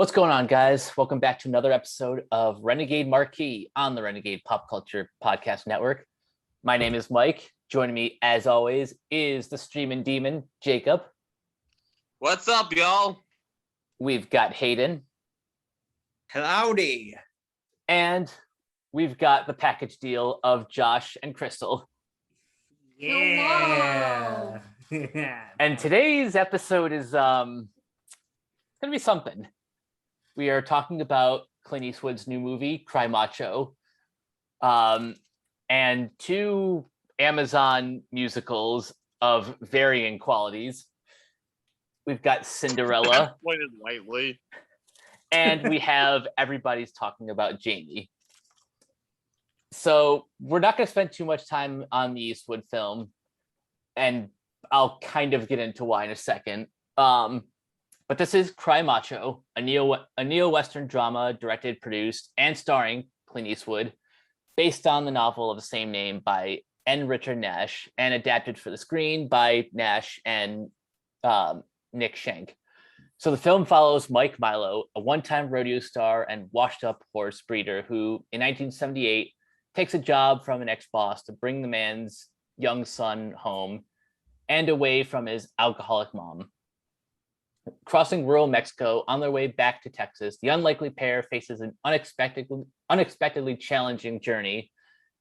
What's going on, guys? Welcome back to another episode of Renegade Marquee on the Renegade Pop Culture Podcast Network. My name is Mike. Joining me, as always, is the Streamin Demon, Jacob. What's up, y'all? We've got Hayden. Howdy. And we've got the package deal of Josh and Crystal. Yeah. And today's episode is going to be something. We are talking about Clint Eastwood's new movie, Cry Macho, and two Amazon musicals of varying qualities. We've got Cinderella. Pointed lightly. And we have Everybody's Talking About Jaime. So we're not going to spend too much time on the Eastwood film, and I'll kind of get into why in a second. But this is Cry Macho, a neo-Western drama directed, produced, and starring Clint Eastwood, based on the novel of the same name by N. Richard Nash, and adapted for the screen by Nash and Nick Schenk. So the film follows Mike Milo, a one-time rodeo star and washed-up horse breeder who, in 1978, takes a job from an ex-boss to bring the man's young son home and away from his alcoholic mom. Crossing rural Mexico on their way back to Texas, the unlikely pair faces an unexpectedly challenging journey,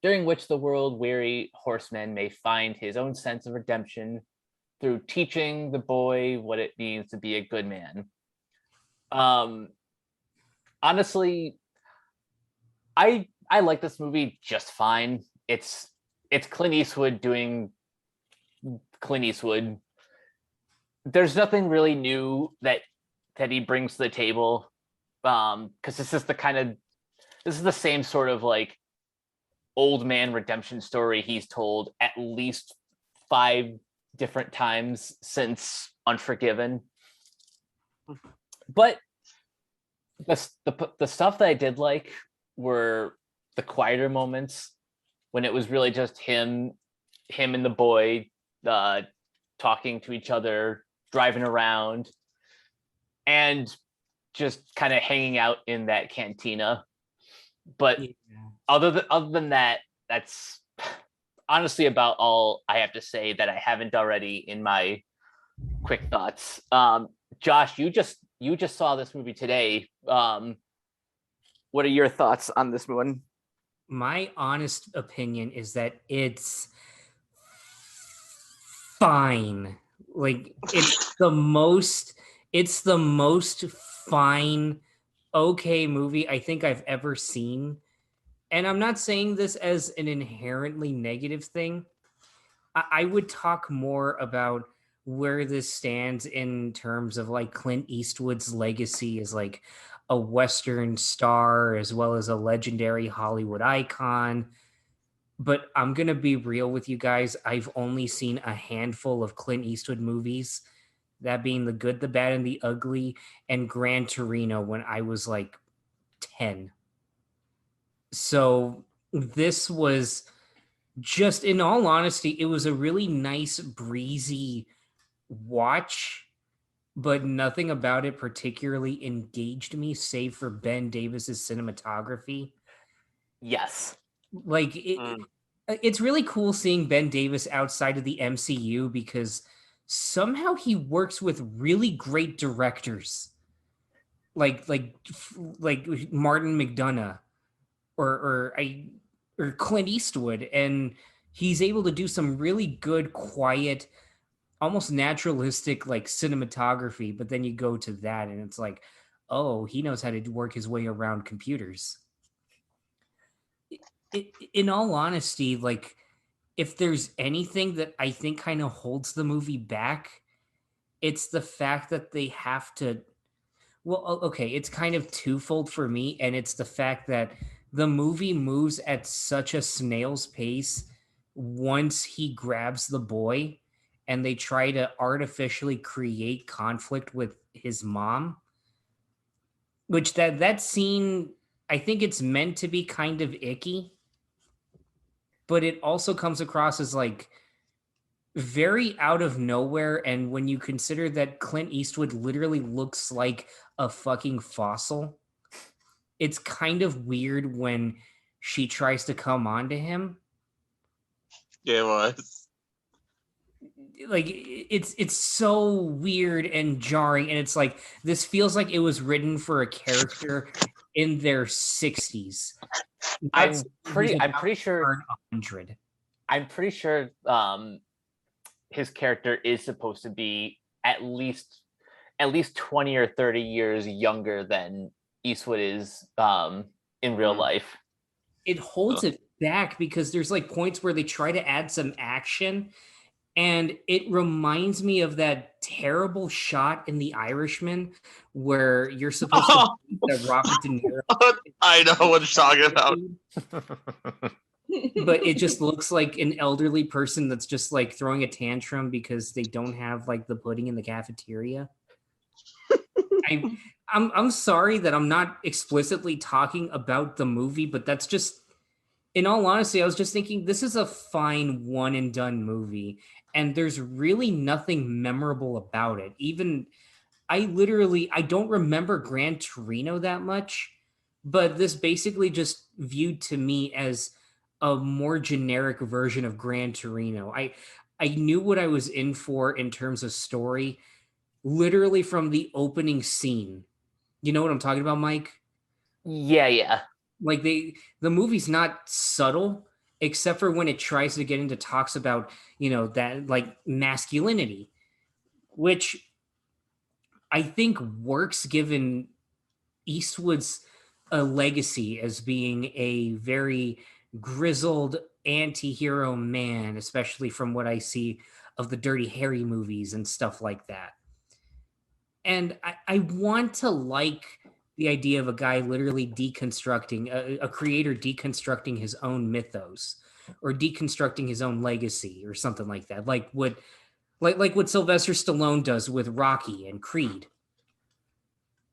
during which the world-weary horseman may find his own sense of redemption through teaching the boy what it means to be a good man. Honestly, I like this movie just fine. It's Clint Eastwood doing Clint Eastwood. There's nothing really new that he brings to the table, because this is the same sort of like old man redemption story he's told at least 5 different times since Unforgiven. But the stuff that I did like were the quieter moments when it was really just him and the boy talking to each other, driving around, and just kind of hanging out in that cantina. But other than that, that's honestly about all I have to say that I haven't already in my quick thoughts. Josh, you just saw this movie today. What are your thoughts on this one? My honest opinion is that it's fine. Like it's the most fine, okay movie I think I've ever seen. And I'm not saying this as an inherently negative thing. I would talk more about where this stands in terms of like Clint Eastwood's legacy as like a Western star as well as a legendary Hollywood icon. But I'm going to be real with you guys. I've only seen a handful of Clint Eastwood movies, that being The Good, the Bad, and the Ugly, and Gran Torino when I was like 10. So this was just, in all honesty, it was a really nice, breezy watch, but nothing about it particularly engaged me, save for Ben Davis's cinematography. Yes. Like it's really cool seeing Ben Davis outside of the MCU because somehow he works with really great directors, like Martin McDonagh or Clint Eastwood, and he's able to do some really good, quiet, almost naturalistic like cinematography. But then you go to that, and it's like, oh, he knows how to work his way around computers. In all honesty, like if there's anything that I think kind of holds the movie back, it's the fact that they have to, well, okay, it's kind of twofold for me, and it's the fact that the movie moves at such a snail's pace once he grabs the boy, and they try to artificially create conflict with his mom, which that scene, I think it's meant to be kind of icky, but it also comes across as like very out of nowhere. And when you consider that Clint Eastwood literally looks like a fucking fossil, it's kind of weird when she tries to come on to him. It was. Like it's so weird and jarring, and it's like this feels like it was written for a character in their 60s. I'm pretty sure 100. I'm pretty sure his character is supposed to be at least 20 or 30 years younger than Eastwood is in real life. It holds it back because there's like points where they try to add some action, and it reminds me of that terrible shot in The Irishman where you're supposed to that Robert De Niro. I know what you're talking about. But it just looks like an elderly person that's just like throwing a tantrum because they don't have like the pudding in the cafeteria. I'm sorry that I'm not explicitly talking about the movie, but that's just, in all honesty, I was just thinking this is a fine one and done movie, and there's really nothing memorable about it. Even I don't remember Gran Torino that much, but this basically just viewed to me as a more generic version of Gran Torino. I knew what I was in for in terms of story, literally from the opening scene. You know what I'm talking about, Mike? Yeah. Like the movie's not subtle, except for when it tries to get into talks about, that like masculinity, which I think works given Eastwood's legacy as being a very grizzled anti-hero man, especially from what I see of the Dirty Harry movies and stuff like that. And I want to like the idea of a guy literally deconstructing, a creator deconstructing his own mythos or deconstructing his own legacy or something like that. Like what Sylvester Stallone does with Rocky and Creed.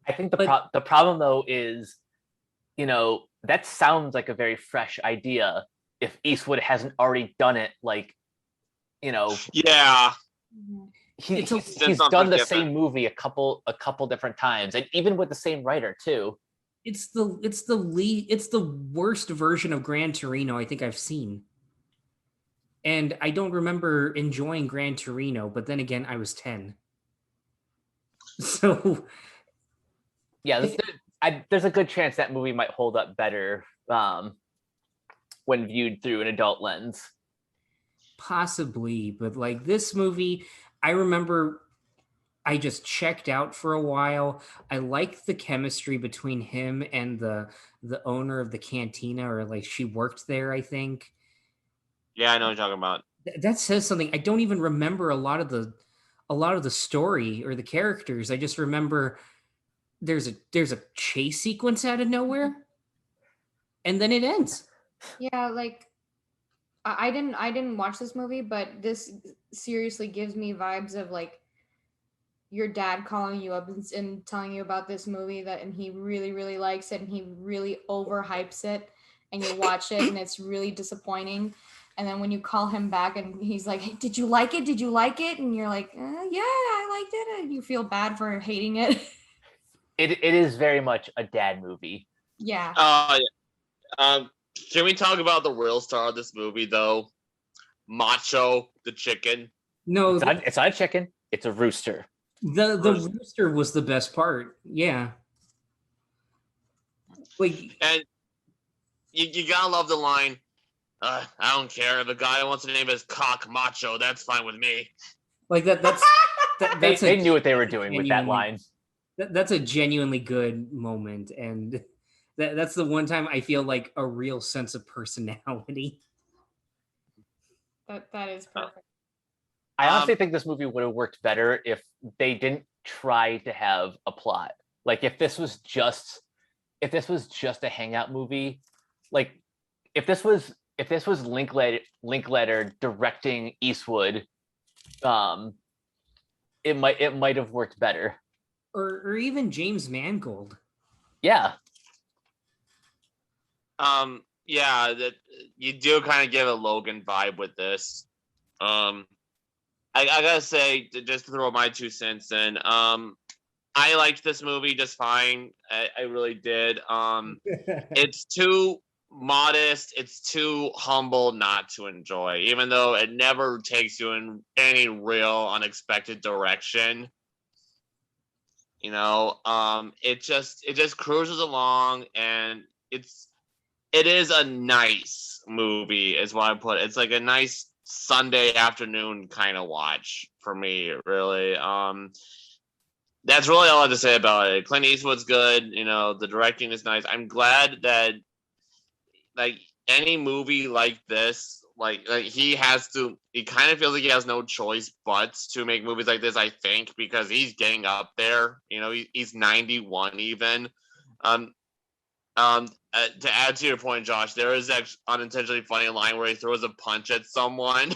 I think the problem though is, that sounds like a very fresh idea if Eastwood hasn't already done it. Like, Yeah. he's done the same movie a couple different times, and even with the same writer too. It's the worst version of Gran Torino I think I've seen. And I don't remember enjoying Gran Torino, but then again, I was 10. So yeah, there's a good chance that movie might hold up better when viewed through an adult lens. Possibly, but like this movie, I remember I just checked out for a while. I liked the chemistry between him and the owner of the cantina, or like she worked there, I think. Yeah, I know what you're talking about. That says something. I don't even remember a lot of the story or the characters. I just remember there's a chase sequence out of nowhere, and then it ends. Yeah, like I didn't watch this movie, but this seriously gives me vibes of like your dad calling you up and telling you about this movie and he really, really likes it and he really overhypes it, and you watch it and it's really disappointing. And then when you call him back and he's like, hey, did you like it? Did you like it? And you're like, yeah, I liked it. And you feel bad for hating it. It is very much a dad movie. Yeah. Can we talk about the real star of this movie, though? Macho, the chicken. No, it's not a chicken. It's a rooster. The rooster was the best part. Yeah. Like, and you gotta love the line. I don't care. The guy wants to name his cock Macho. That's fine with me. Like that's they knew what they were doing with that line. That's a genuinely good moment, and that's the one time I feel like a real sense of personality. That is perfect. I honestly think this movie would have worked better if they didn't try to have a plot. Like if this was just a hangout movie, like if this was Linklater directing Eastwood, it might have worked better. Or even James Mangold. Yeah. Yeah, that you do kind of give a Logan vibe with this. I gotta say, just to throw my 2 cents in, I liked this movie just fine. I really did. It's too modest. It's too humble not to enjoy, even though it never takes you in any real unexpected direction. It just cruises along, and it is a nice movie, is what I put. It's like a nice Sunday afternoon kind of watch for me, really. That's really all I have to say about it. Clint Eastwood's good. The directing is nice. I'm glad that like any movie like this, like he kind of feels like he has no choice but to make movies like this, I think, because he's getting up there. He's 91 even. To add to your point, Josh, there is that unintentionally funny line where he throws a punch at someone.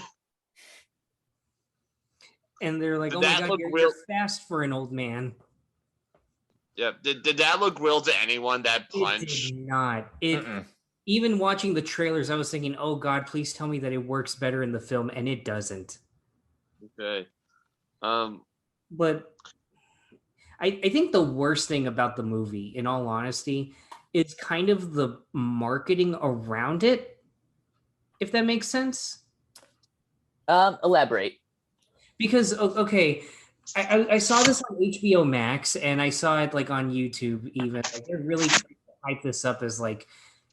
And they're like, "Oh my god, you're fast for an old man." Yeah, did that look real to anyone? That punch? It did not. Even watching the trailers, I was thinking, "Oh god, please tell me that it works better in the film," and it doesn't. Okay. But I think the worst thing about the movie, in all honesty, is kind of the marketing around it. If that makes sense. Elaborate. Because okay, I saw this on HBO Max, and I saw it like on YouTube. Even like they're really trying to hype this up as like,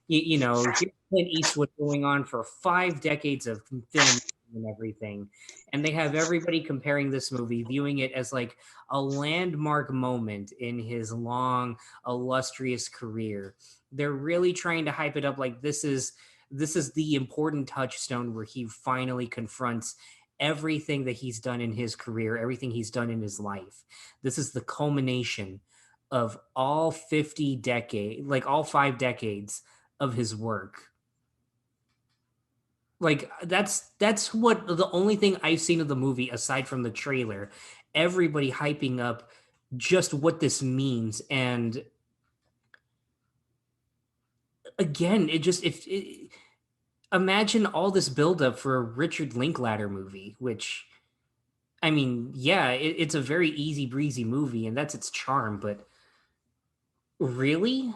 here's Clint Eastwood going on for 5 decades of film and everything, and they have everybody comparing this movie, viewing it as like a landmark moment in his long, illustrious career. They're really trying to hype it up like this is the important touchstone where he finally confronts everything that he's done in his career, everything he's done in his life. This is the culmination of all 5 decades of his work. Like that's what the only thing I've seen of the movie aside from the trailer. Everybody hyping up just what this means, and again, imagine all this buildup for a Richard Linklater movie, which, I mean, yeah, it's a very easy breezy movie, and that's its charm. But really,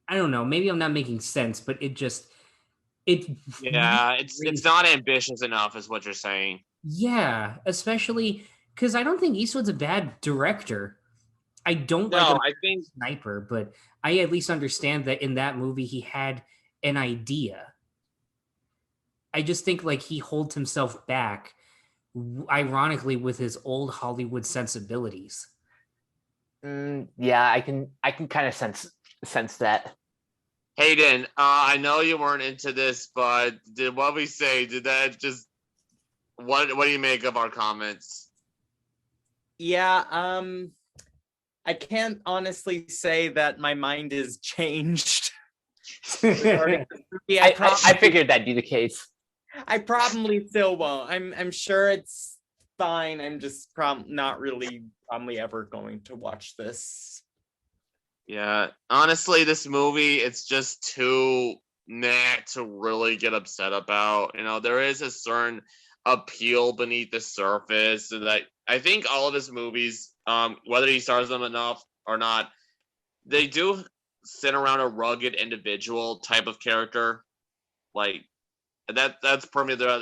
I don't know. Maybe I'm not making sense, but it's not ambitious enough, is what you're saying. Yeah, especially because I don't think Eastwood's a bad director. I don't I think Sniper, but I at least understand that in that movie he had an idea. I just think like he holds himself back, ironically, with his old Hollywood sensibilities. Yeah, I can kind of sense that. Hayden, I know you weren't into this, but what do you make of our comments? Yeah, I can't honestly say that my mind is changed. I figured that'd be the case. I probably still won't. I'm sure it's fine. I'm just not really probably ever going to watch this. Yeah, honestly, this movie, it's just too to really get upset about. There is a certain appeal beneath the surface, and that I think all of his movies, whether he stars them enough or not, they do sit around a rugged individual type of character. Like that's permeated throughout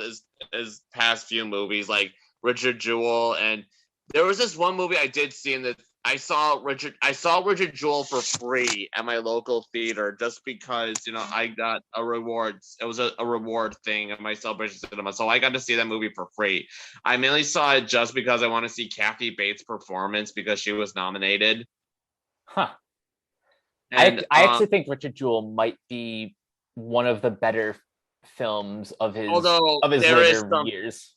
his past few movies, like Richard Jewell. And there was this one movie I did see in that I saw Richard Jewell for free at my local theater just because I got a reward. It was a reward thing at my Celebration Cinema, so I got to see that movie for free. I mainly saw it just because I want to see Kathy Bates' performance because she was nominated. Huh. And I actually think Richard Jewell might be one of the better films of his later years.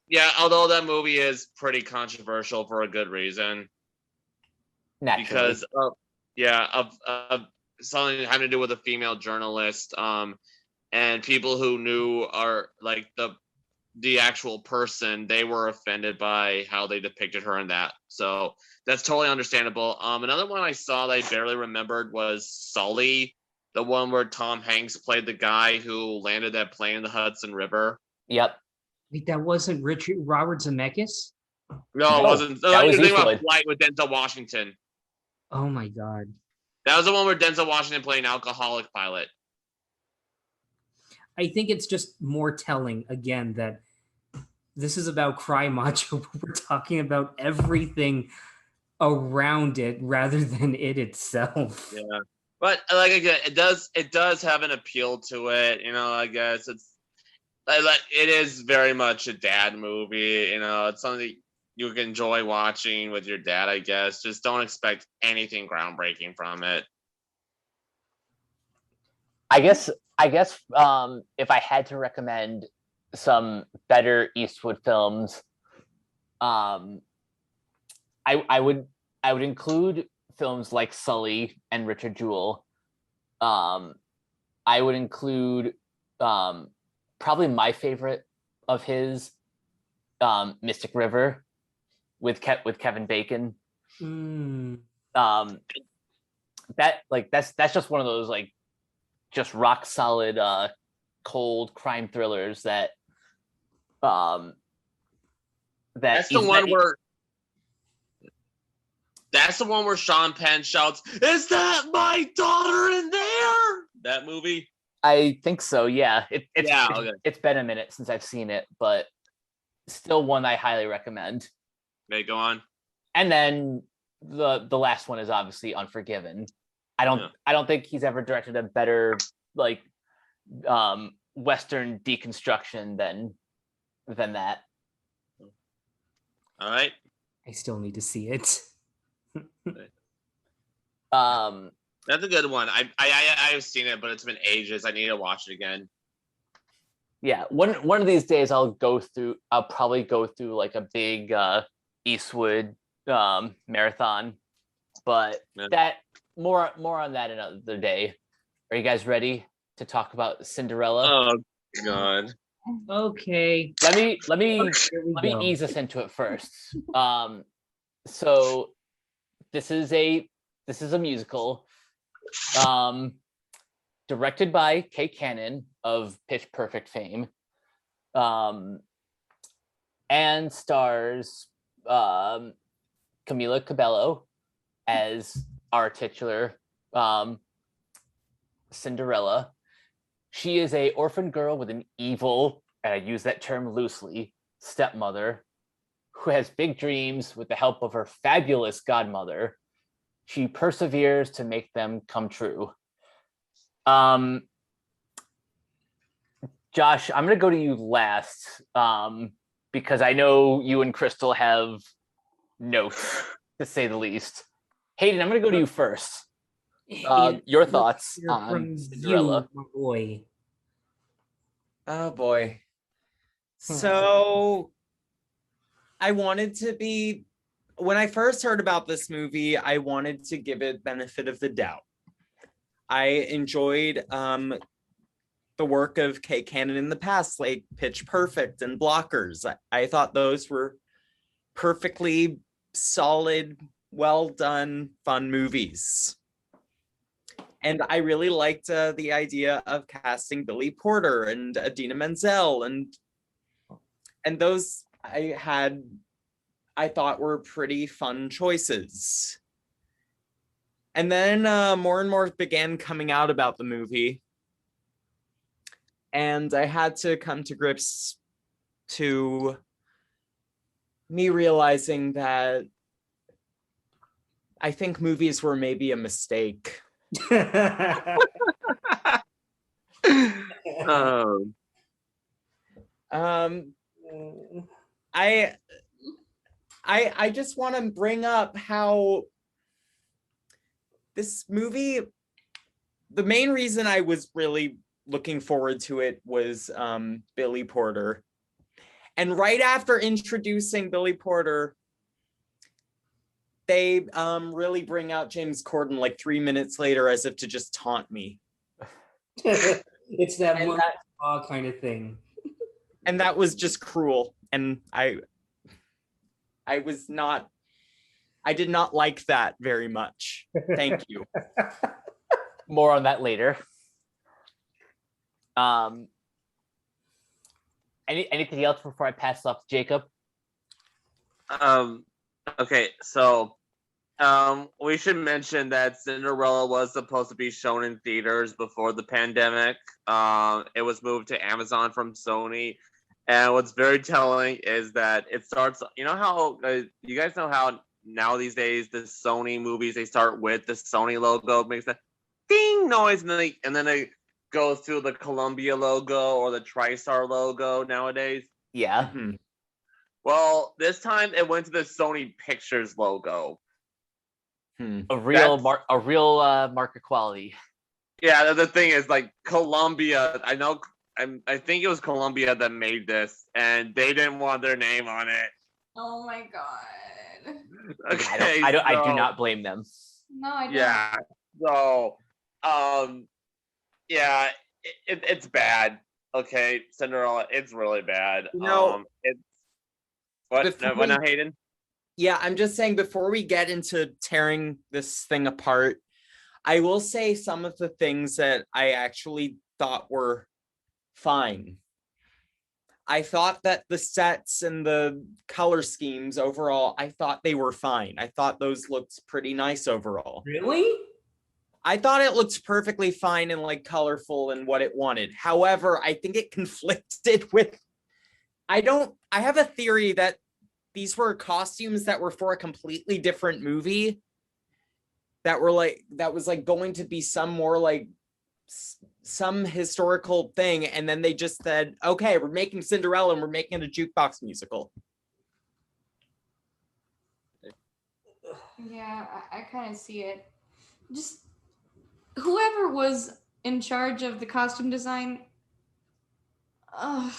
Yeah, although that movie is pretty controversial for a good reason. Naturally. Because of something having to do with a female journalist, and people who knew are like the actual person, they were offended by how they depicted her in that. So that's totally understandable. Another one I saw that I barely remembered was Sully, the one where Tom Hanks played the guy who landed that plane in the Hudson River. Yep. Wait, that wasn't Robert Zemeckis? No, it No, wasn't. that was You're thinking about Eastwood. Flight with Denzel Washington. Oh my god. That was the one where Denzel Washington played an alcoholic pilot. I think it's just more telling again that this is about Cry Macho, but we're talking about everything around it rather than it itself. Yeah. But like again, it does have an appeal to it. I guess it is very much a dad movie. It's something you can enjoy watching with your dad. I guess just don't expect anything groundbreaking from it. I guess if I had to recommend some better Eastwood films, I would include films like Sully and Richard Jewell. I would include probably my favorite of his, Mystic River with Kevin Bacon. That's just one of those like just rock solid cold crime thrillers that That's the one where Sean Penn shouts, "Is that my daughter in there?" That movie. I think so. Yeah, Okay. it's been a minute since I've seen it, but still one I highly recommend. May go on. And then the last one is obviously Unforgiven. I don't think he's ever directed a better like Western deconstruction than that. All right. I still need to see it. That's a good one. I've seen it, but it's been ages. I need to watch it again. Yeah, one of these days I'll probably go through like a big Eastwood marathon, but that more on that another day. Are you guys ready to talk about Cinderella? Oh God. Okay. Let me go. ease us into it first. So this is a musical, directed by Kay Cannon of Pitch Perfect fame, and stars Camila Cabello as our titular Cinderella. She is a orphan girl with an evil, and I use that term loosely, stepmother who has big dreams with the help of her fabulous godmother. She perseveres to make them come true. Josh, I'm going to go to you last, because I know you and Crystal have notes, to say the least. Hayden, I'm going to go to you first. Your thoughts on Cinderella? My boy. Oh boy. So when I first heard about this movie, I wanted to give it benefit of the doubt. I enjoyed the work of Kay Cannon in the past, like Pitch Perfect and Blockers. I thought those were perfectly solid, well done, fun movies. And I really liked the idea of casting Billy Porter and Idina Menzel, and those I thought were pretty fun choices. And then more and more began coming out about the movie, and I had to come to grips to me realizing that I think movies were maybe a mistake. I just want to bring up how this movie, the main reason I was really looking forward to it was Billy Porter. And right after introducing Billy Porter, they really bring out James Corden like 3 minutes later as if to just taunt me. It's that kind of thing. And that was just cruel. And I did not like that very much. Thank you. More on that later. Anything else before I pass off to Jacob? Okay, so we should mention that Cinderella was supposed to be shown in theaters before the pandemic. It was moved to Amazon from Sony. And what's very telling is that it starts, you know how, you guys know how now these days the Sony movies, they start with the Sony logo, makes that ding noise, and then they go through the Columbia logo or the TriStar logo nowadays. Yeah. Mhm. Well, this time it went to the Sony Pictures logo. A real That's- market quality. Yeah, the thing is, like, Columbia, I think it was Columbia that made this, and they didn't want their name on it. Oh my god. Okay, I do so- not blame them. No, I don't. Yeah. So, yeah, it's bad. Okay, Cinderella, it's really bad. No. It's what? Before What now, we- Hayden? Yeah, I'm just saying before we get into tearing this thing apart, I will say some of the things that I actually thought were fine. I thought that the sets and the color schemes overall, I thought they were fine. I thought those looked pretty nice overall. Really? I thought it looked perfectly fine and like colorful and what it wanted. However, I think it conflicted with I have a theory that these were costumes that were for a completely different movie that was like going to be some more like some historical thing, and then they just said, okay, we're making Cinderella and we're making it a jukebox musical. Yeah, I kind of see it. Just whoever was in charge of the costume design. Ugh.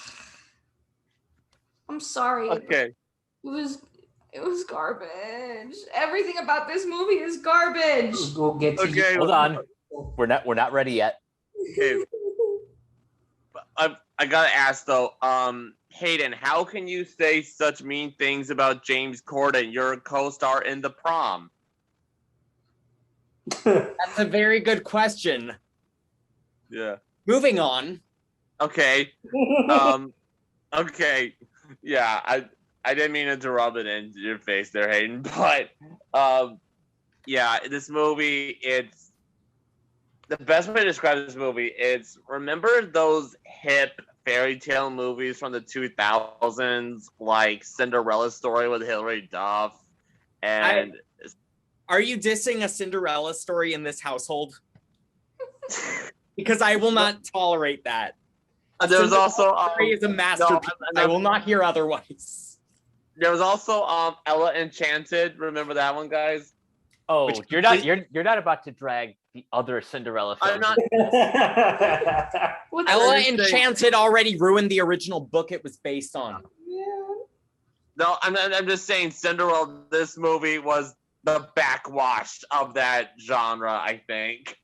I'm sorry. but Okay. It was garbage. Everything about this movie is garbage. We'll get to Okay. Hold on. We're not ready yet. Okay. I gotta ask though, Hayden, how can you say such mean things about James Corden, your co-star in The Prom? That's a very good question. Yeah. Moving on. Okay. Okay. Yeah, I didn't mean to rub it into your face there, Hayden, but yeah, this movie, it's the best way to describe this movie is, remember those hip fairy tale movies from the 2000s, like Cinderella Story with Hilary Duff? And Are you dissing a Cinderella story in this household? Because I will not tolerate that. there was also Story is a masterpiece. I will not hear otherwise. there was also Ella Enchanted. Remember that one, guys? Oh, Which you're not about to drag the other Cinderella film. I'm not. What's Ella Thursday. Enchanted already ruined the original book it was based on. Yeah. No, I'm just saying Cinderella, this movie was the backwash of that genre, I think.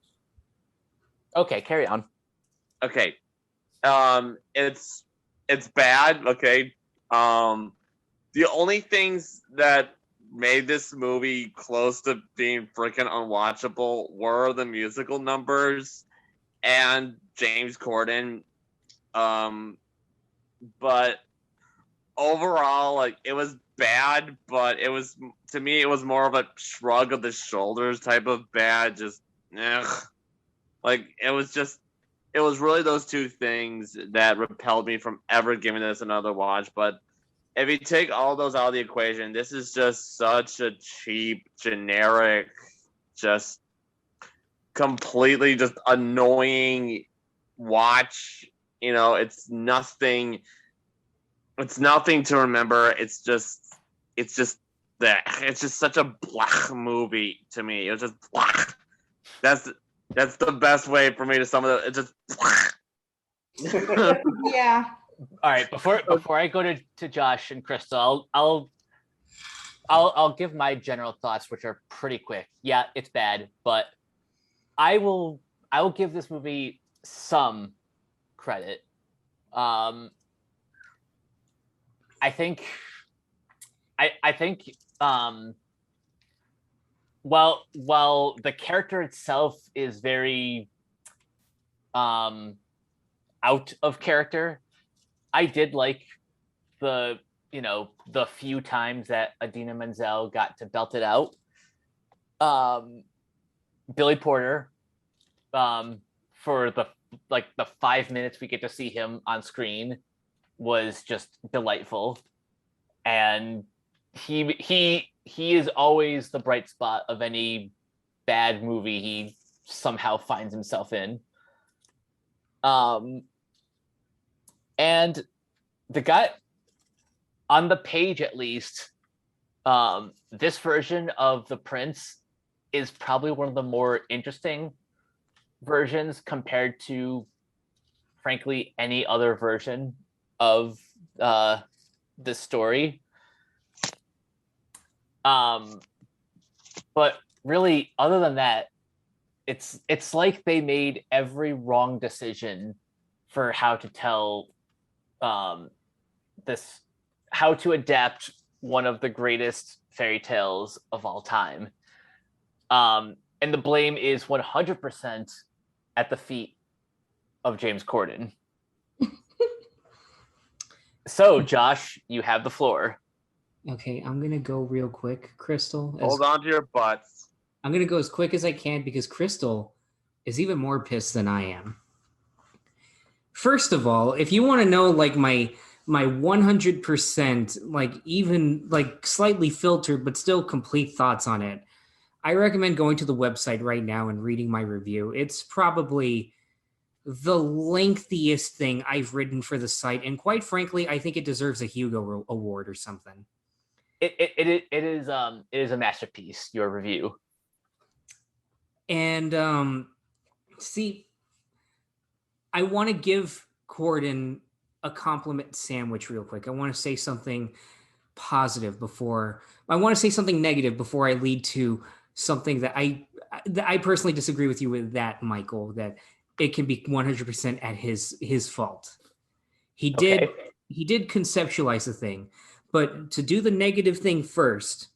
Okay, carry on. Okay. It's bad, okay. The only things that made this movie close to being freaking unwatchable were the musical numbers and James Corden. But overall, like, it was bad, but it was, to me, it was more of a shrug of the shoulders type of bad. Just, like, it was really those two things that repelled me from ever giving this another watch. But if you take all those out of the equation, this is just such a cheap, generic, just completely just annoying watch. You know, it's nothing to remember. It's just that it's just such a blah movie to me. It was just blah. That's the best way for me to sum it up. It's just blah. Yeah. All right, before I go to Josh and Crystal, I'll give my general thoughts, which are pretty quick. Yeah, it's bad, but I will give this movie some credit. I think while the character itself is very out of character, I did like the the few times that Idina Menzel got to belt it out. Billy Porter, for the 5 minutes we get to see him on screen, was just delightful, and he is always the bright spot of any bad movie he somehow finds himself in. And the guy on the page, at least, this version of the Prince is probably one of the more interesting versions compared to, frankly, any other version of this story. But really, other than that, it's like they made every wrong decision for how to tell how to adapt one of the greatest fairy tales of all time. And the blame is 100% at the feet of James Corden. So, Josh, you have the floor. Okay, I'm gonna go real quick, Crystal. Hold on to your butts. I'm gonna go as quick as I can because Crystal is even more pissed than I am. First of all, if you want to know like my 100%, like even like slightly filtered but still complete thoughts on it, I recommend going to the website right now and reading my review. It's probably the lengthiest thing I've written for the site, and quite frankly, I think it deserves a Hugo Award or something. It is a masterpiece, your review. And see, I want to give Corden a compliment sandwich real quick. I want to say something positive before I want to say something negative before I lead to something that I personally disagree with you with that, Michael, that it can be 100% at his fault. He did conceptualize the thing, but to do the negative thing first,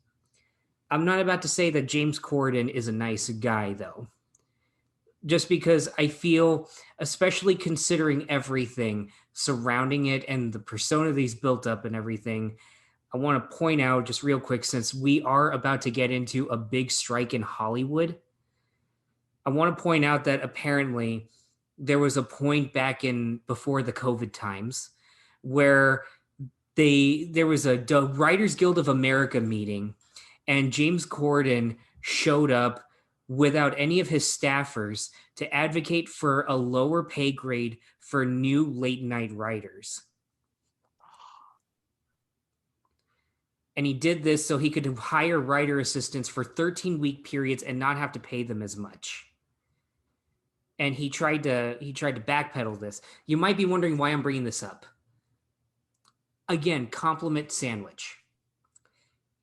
I'm not about to say that James Corden is a nice guy, though. Just because I feel, especially considering everything surrounding it and the persona that he's built up and everything, I want to point out just real quick, since we are about to get into a big strike in Hollywood, I want to point out that apparently there was a point back in before the COVID times where there was a Writers Guild of America meeting, and James Corden showed up without any of his staffers to advocate for a lower pay grade for new late night writers. And he did this so he could hire writer assistants for 13-week periods and not have to pay them as much. And he tried to backpedal this. You might be wondering why I'm bringing this up. Again, compliment sandwich.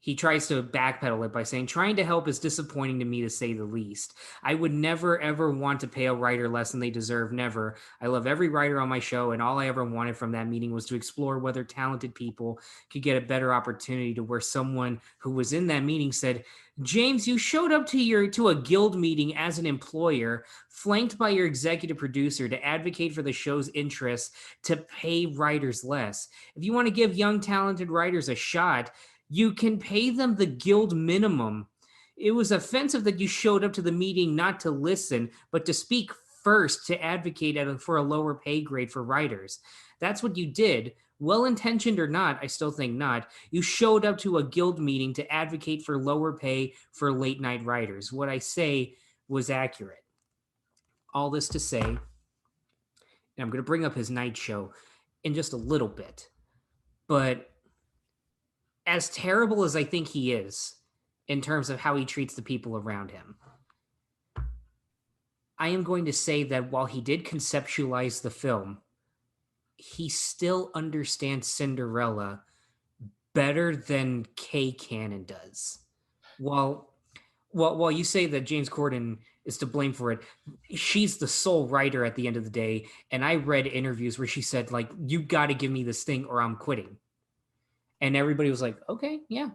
He tries to backpedal it by saying, trying to help is disappointing to me, to say the least. I would never, ever want to pay a writer less than they deserve. Never. I love every writer on my show, and all I ever wanted from that meeting was to explore whether talented people could get a better opportunity, to where someone who was in that meeting said, James, you showed up to a guild meeting as an employer, flanked by your executive producer, to advocate for the show's interests, to pay writers less. If you want to give young, talented writers a shot, you can pay them the guild minimum. It was offensive that you showed up to the meeting not to listen, but to speak first, to advocate for a lower pay grade for writers. That's what you did. Well-intentioned or not, I still think not. You showed up to a guild meeting to advocate for lower pay for late-night writers. What I say was accurate. All this to say, and I'm going to bring up his night show in just a little bit, but as terrible as I think he is in terms of how he treats the people around him, I am going to say that while he did conceptualize the film, he still understands Cinderella better than Kay Cannon does. While you say that James Corden is to blame for it, she's the sole writer at the end of the day. And I read interviews where she said, like, you got to give me this thing or I'm quitting. And everybody was like, okay, yeah.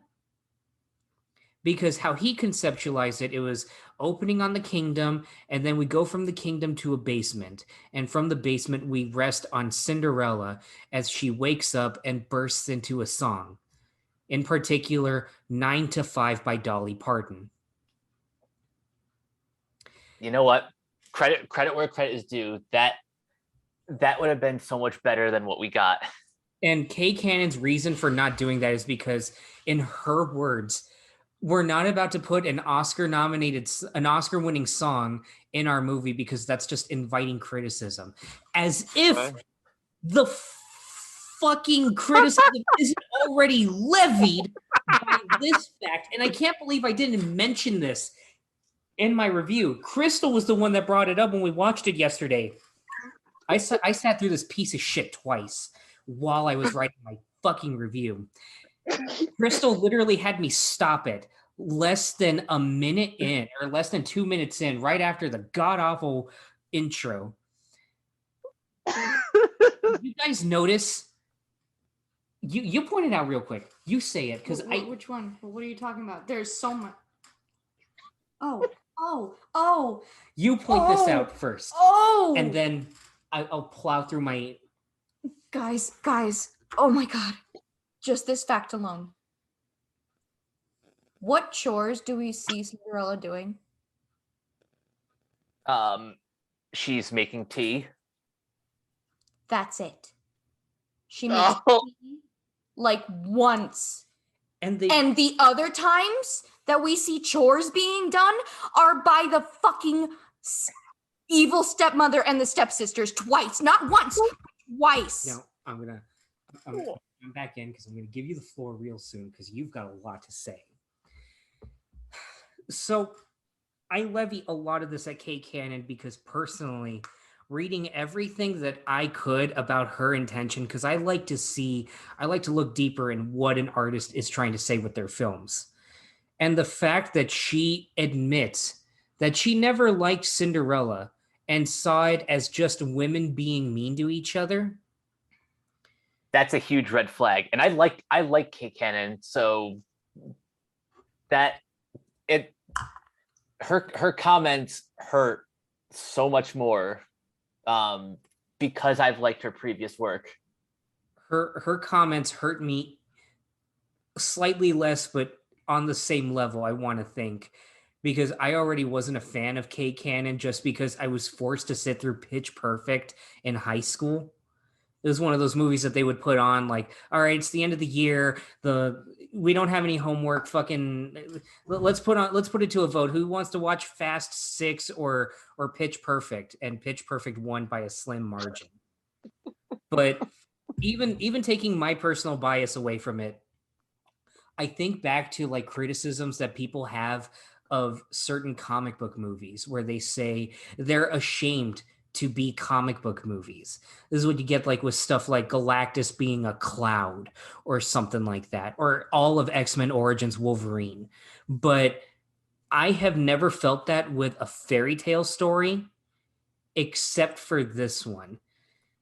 because how he conceptualized it, it was opening on the kingdom, and then we go from the kingdom to a basement. And from the basement, we rest on Cinderella as she wakes up and bursts into a song. In particular, 9 to 5 by Dolly Parton. You know what? Credit where credit is due. That would have been so much better than what we got. And Kay Cannon's reason for not doing that is because, in her words, we're not about to put an Oscar-winning song in our movie because that's just inviting criticism. As if the fucking criticism isn't already levied by this fact. And I can't believe I didn't mention this in my review. Crystal was the one that brought it up when we watched it yesterday. I sat through this piece of shit twice while I was writing my fucking review. Crystal literally had me stop it less than a minute in, or less than 2 minutes in, right after the god-awful intro. You guys notice? You pointed out real quick. You say it, because Which one? What are you talking about? There's so much. Oh. You point this out first. Oh. And then I'll plow through my... Guys. Oh my God. Just this fact alone. What chores do we see Cinderella doing? She's making tea. That's it. She makes tea like once. And the other times that we see chores being done are by the fucking evil stepmother and the stepsisters twice. Not once, twice. Now, I'm back in because I'm going to give you the floor real soon because you've got a lot to say. So I levy a lot of this at Kay Cannon because personally, reading everything that I could about her intention, because I like to look deeper in what an artist is trying to say with their films. And the fact that she admits that she never liked Cinderella and saw it as just women being mean to each other. That's a huge red flag. And I like Kay Cannon, so that her comments hurt so much more because I've liked her previous work. Her comments hurt me slightly less, but on the same level, I want to think, because I already wasn't a fan of Kay Cannon just because I was forced to sit through Pitch Perfect in high school. It was one of those movies that they would put on like, all right, it's the end of the year. We don't have any homework. Fucking let's put it to a vote. Who wants to watch Fast 6 or Pitch Perfect? And Pitch Perfect won by a slim margin. But even taking my personal bias away from it, I think back to like criticisms that people have of certain comic book movies where they say they're ashamed to be comic book movies. This is what you get like with stuff like Galactus being a cloud or something like that, or all of X-Men Origins Wolverine. But I have never felt that with a fairy tale story, except for this one.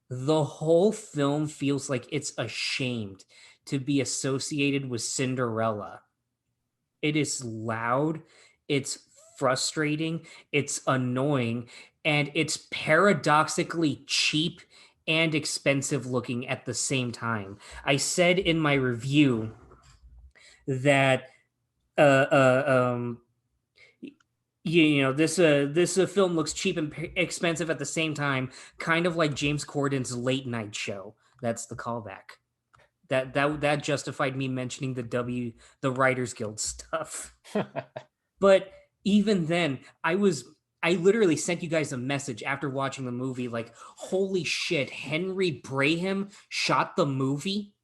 The whole film feels like it's ashamed to be associated with Cinderella. It is loud, it's frustrating, it's annoying, and it's paradoxically cheap and expensive looking at the same time. I said in my review that this film looks cheap and expensive at the same time, kind of like James Corden's Late Night Show. That's the callback. That justified me mentioning the Writers Guild stuff. But even then, I literally sent you guys a message after watching the movie, like, holy shit, Henry Braham shot the movie?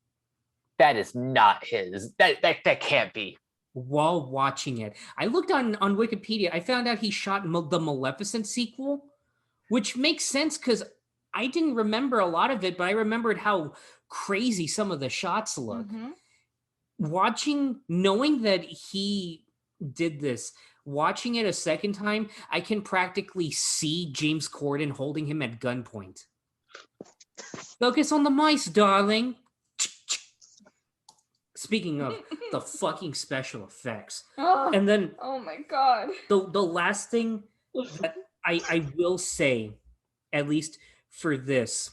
That is not his. That can't be. While watching it, I looked on Wikipedia. I found out he shot the Maleficent sequel, which makes sense because I didn't remember a lot of it, but I remembered how crazy some of the shots look. Mm-hmm. Knowing that he did this, watching it a second time, I can practically see James Corden holding him at gunpoint. Focus on the mice, darling. Speaking of the fucking special effects, Oh, and then oh my god. the last thing that I will say, at least for this,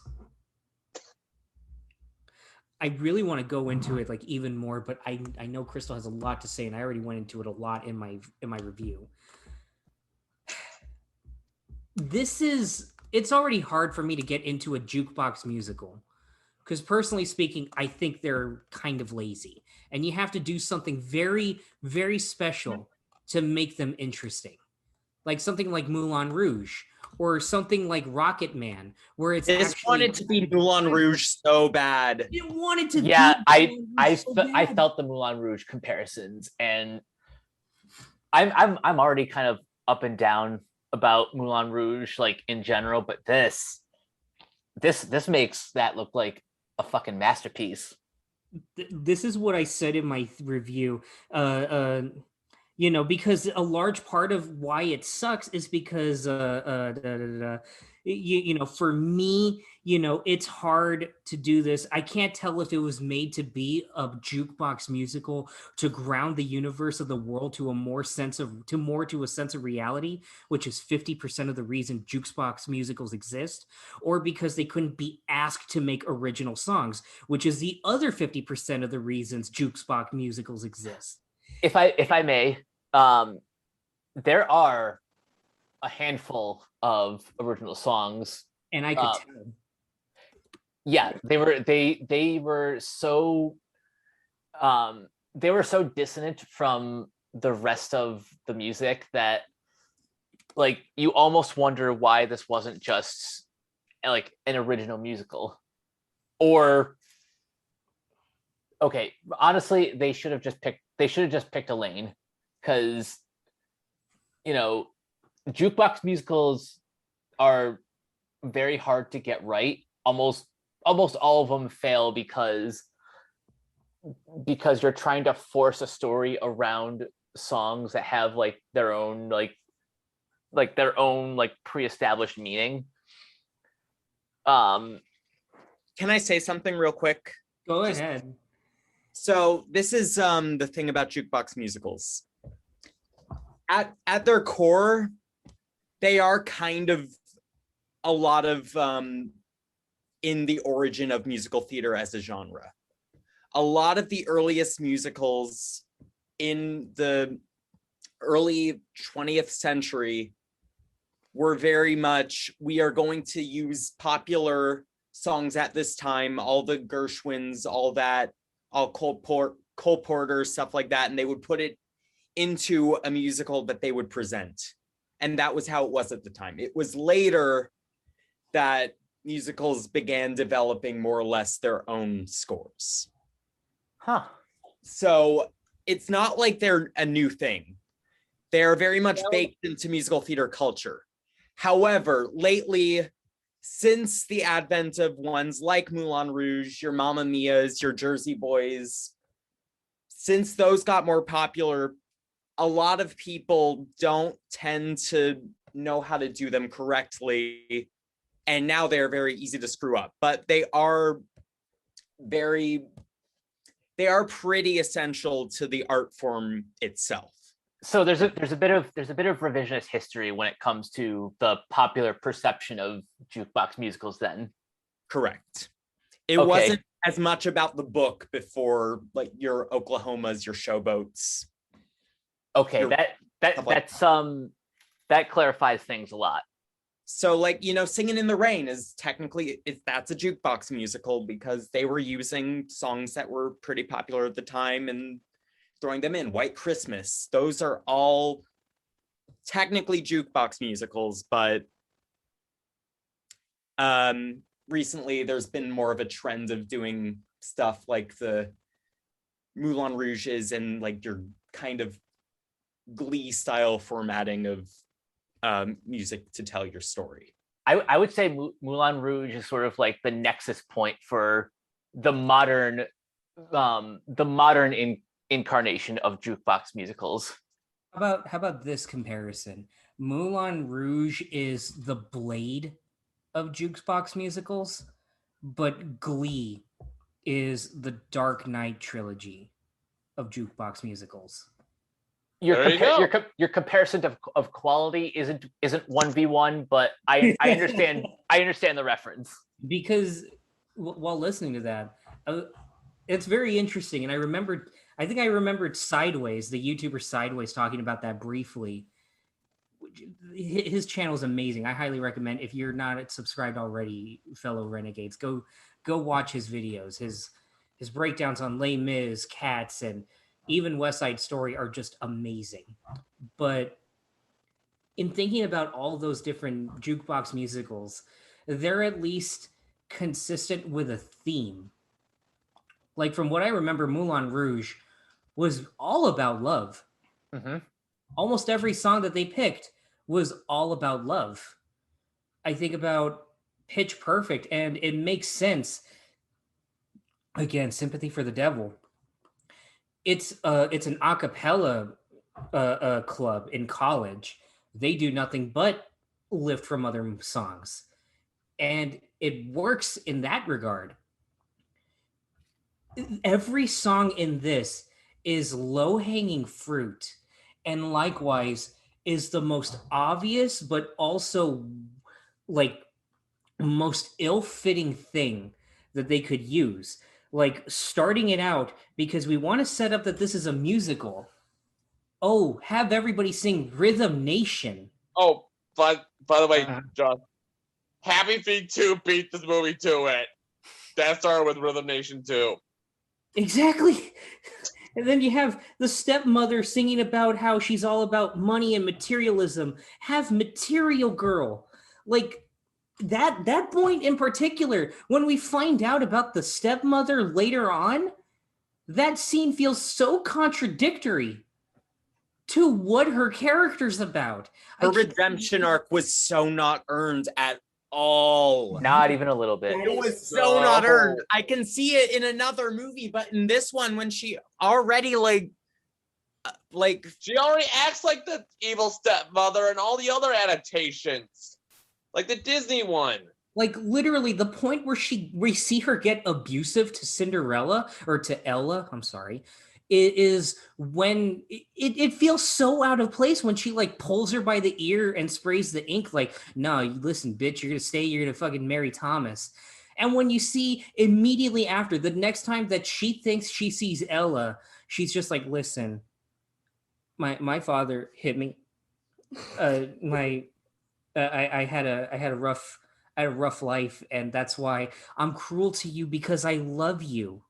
I really want to go into it like even more, but I know Crystal has a lot to say, and I already went into it a lot in my review. It's already hard for me to get into a jukebox musical because personally speaking, I think they're kind of lazy, and you have to do something very, very special to make them interesting, like something like Moulin Rouge or something like Rocket Man, where it's This actually wanted to be Moulin Rouge so bad. it wanted to Yeah, be I so I bad. felt the Moulin Rouge comparisons, and I'm already kind of up and down about Moulin Rouge like in general, but this makes that look like a fucking masterpiece. This is what I said in my review. Because a large part of why it sucks is because for me, it's hard to do this. I can't tell if it was made to be a jukebox musical to ground the universe of the world to a sense of reality, which is 50% of the reason jukebox musicals exist, or because they couldn't be asked to make original songs, which is the other 50% of the reasons jukebox musicals exist. If I may, there are a handful of original songs, and I could tell. Yeah, they were so dissonant from the rest of the music that like you almost wonder why this wasn't just like an original musical. Or okay, honestly, they should have just picked a lane, because jukebox musicals are very hard to get right. Almost all of them fail because you're trying to force a story around songs that have like their own pre-established meaning. Can I say something real quick? Go ahead. So this is the thing about jukebox musicals. At their core, they are kind of a lot of in the origin of musical theater as a genre. A lot of the earliest musicals in the early 20th century were very much, we are going to use popular songs at this time, all the Gershwins, all that, all Cole Porter, stuff like that, and they would put it into a musical that they would present. And that was how it was at the time. It was later that musicals began developing more or less their own scores. Huh. So it's not like they're a new thing. They're very much baked into musical theater culture. However, lately, since the advent of ones like Moulin Rouge, your Mamma Mia's, your Jersey Boys, since those got more popular, a lot of people don't tend to know how to do them correctly. And now they're very easy to screw up, but they are pretty essential to the art form itself. So there's a bit of revisionist history when it comes to the popular perception of jukebox musicals then. Correct. It wasn't as much about the book before, like your Oklahomas, your Showboats. Okay, that clarifies things a lot. So like, Singing in the Rain is technically, that's a jukebox musical because they were using songs that were pretty popular at the time and throwing them in. White Christmas, those are all technically jukebox musicals, but recently there's been more of a trend of doing stuff like the Moulin Rouges and like your kind of Glee style formatting of music to tell your story. I would say Moulin Rouge is sort of like the nexus point for the modern incarnation of jukebox musicals. How about this comparison? Moulin Rouge is the Blade of jukebox musicals, but Glee is the Dark Knight trilogy of jukebox musicals. There you go. Your comparison of quality isn't 1v1, but I understand the reference. Because while listening to that, it's very interesting, and I think I remembered Sideways, the YouTuber Sideways, talking about that briefly. His channel is amazing. I highly recommend, if you're not subscribed already, fellow Renegades, go watch his videos. His breakdowns on Les Mis, Cats, and even West Side Story are just amazing. But in thinking about all those different jukebox musicals, they're at least consistent with a theme. Like, from what I remember, Moulin Rouge was all about love. Mm-hmm. Almost every song that they picked was all about love. I think about Pitch Perfect, and it makes sense. Again, Sympathy for the Devil. It's an a cappella club in college. They do nothing but lift from other songs, and it works in that regard. Every song in this is low-hanging fruit, and likewise is the most obvious but also like most ill-fitting thing that they could use. Like, starting it out, because we want to set up that this is a musical. Oh, have everybody sing Rhythm Nation. Oh, but by the way, John, Happy Feet 2 beat this movie to it. That started with Rhythm Nation 2. Exactly. And then you have the stepmother singing about how she's all about money and materialism. Have Material Girl. Like, that point in particular, when we find out about the stepmother later on, that scene feels so contradictory to what her character's about. Her redemption arc was so not earned at all. Not even a little bit. It was so not earned. I can see it in another movie, but in this one, when she already like she already acts like the evil stepmother in all the other adaptations, like the Disney one. Like, literally, the point where we see her get abusive to Cinderella, or to Ella, I'm sorry, is when it feels so out of place when she like pulls her by the ear and sprays the ink like, no, listen, bitch, you're gonna stay, you're gonna fucking marry Thomas. And when you see immediately after, the next time that she thinks she sees Ella, she's just like, listen, my father hit me. I had a rough life, and that's why I'm cruel to you, because I love you.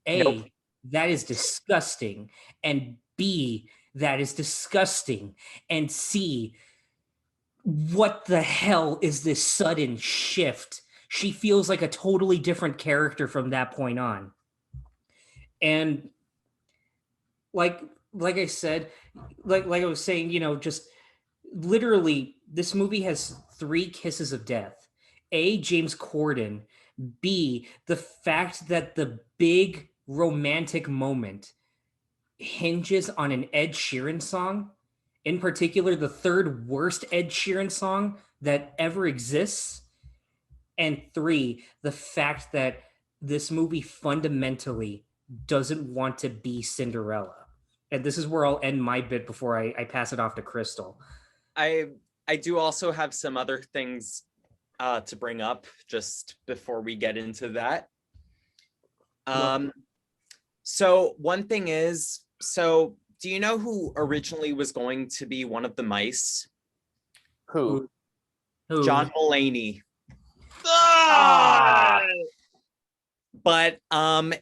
Nope. That is disgusting. And B, that is disgusting. And C, what the hell is this sudden shift? She feels like a totally different character from that point on. And like I said, like I was saying, just literally, this movie has 3 kisses of death. A, James Corden. B, the fact that the big romantic moment hinges on an Ed Sheeran song, in particular the 3rd worst Ed Sheeran song that ever exists. And 3, the fact that this movie fundamentally doesn't want to be Cinderella. And this is where I'll end my bit before I pass it off to Crystal. I do also have some other things to bring up just before we get into that. So one thing is, do you know who originally was going to be one of the mice? Who? John Mulaney. Ah! But as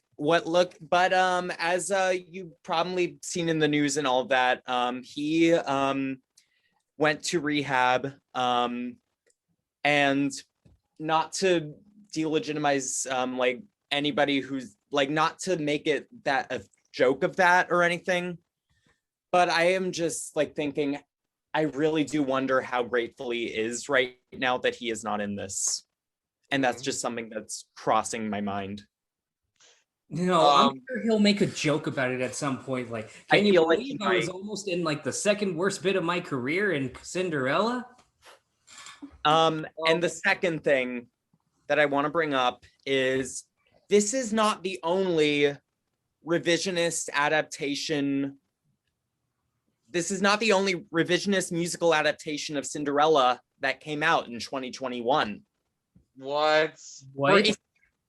you've probably seen in the news and all of that, he went to rehab, and not to delegitimize like anybody who's like, not to make it that a joke of that or anything, but I am just like thinking, I really do wonder how grateful he is right now that he is not in this. And that's just something that's crossing my mind. I'm sure he'll make a joke about it at some point. Like, can you believe I was almost in like the 2nd worst bit of my career in Cinderella? And the second thing that I want to bring up is, this is not the only revisionist adaptation. This is not the only revisionist musical adaptation of Cinderella that came out in 2021. What?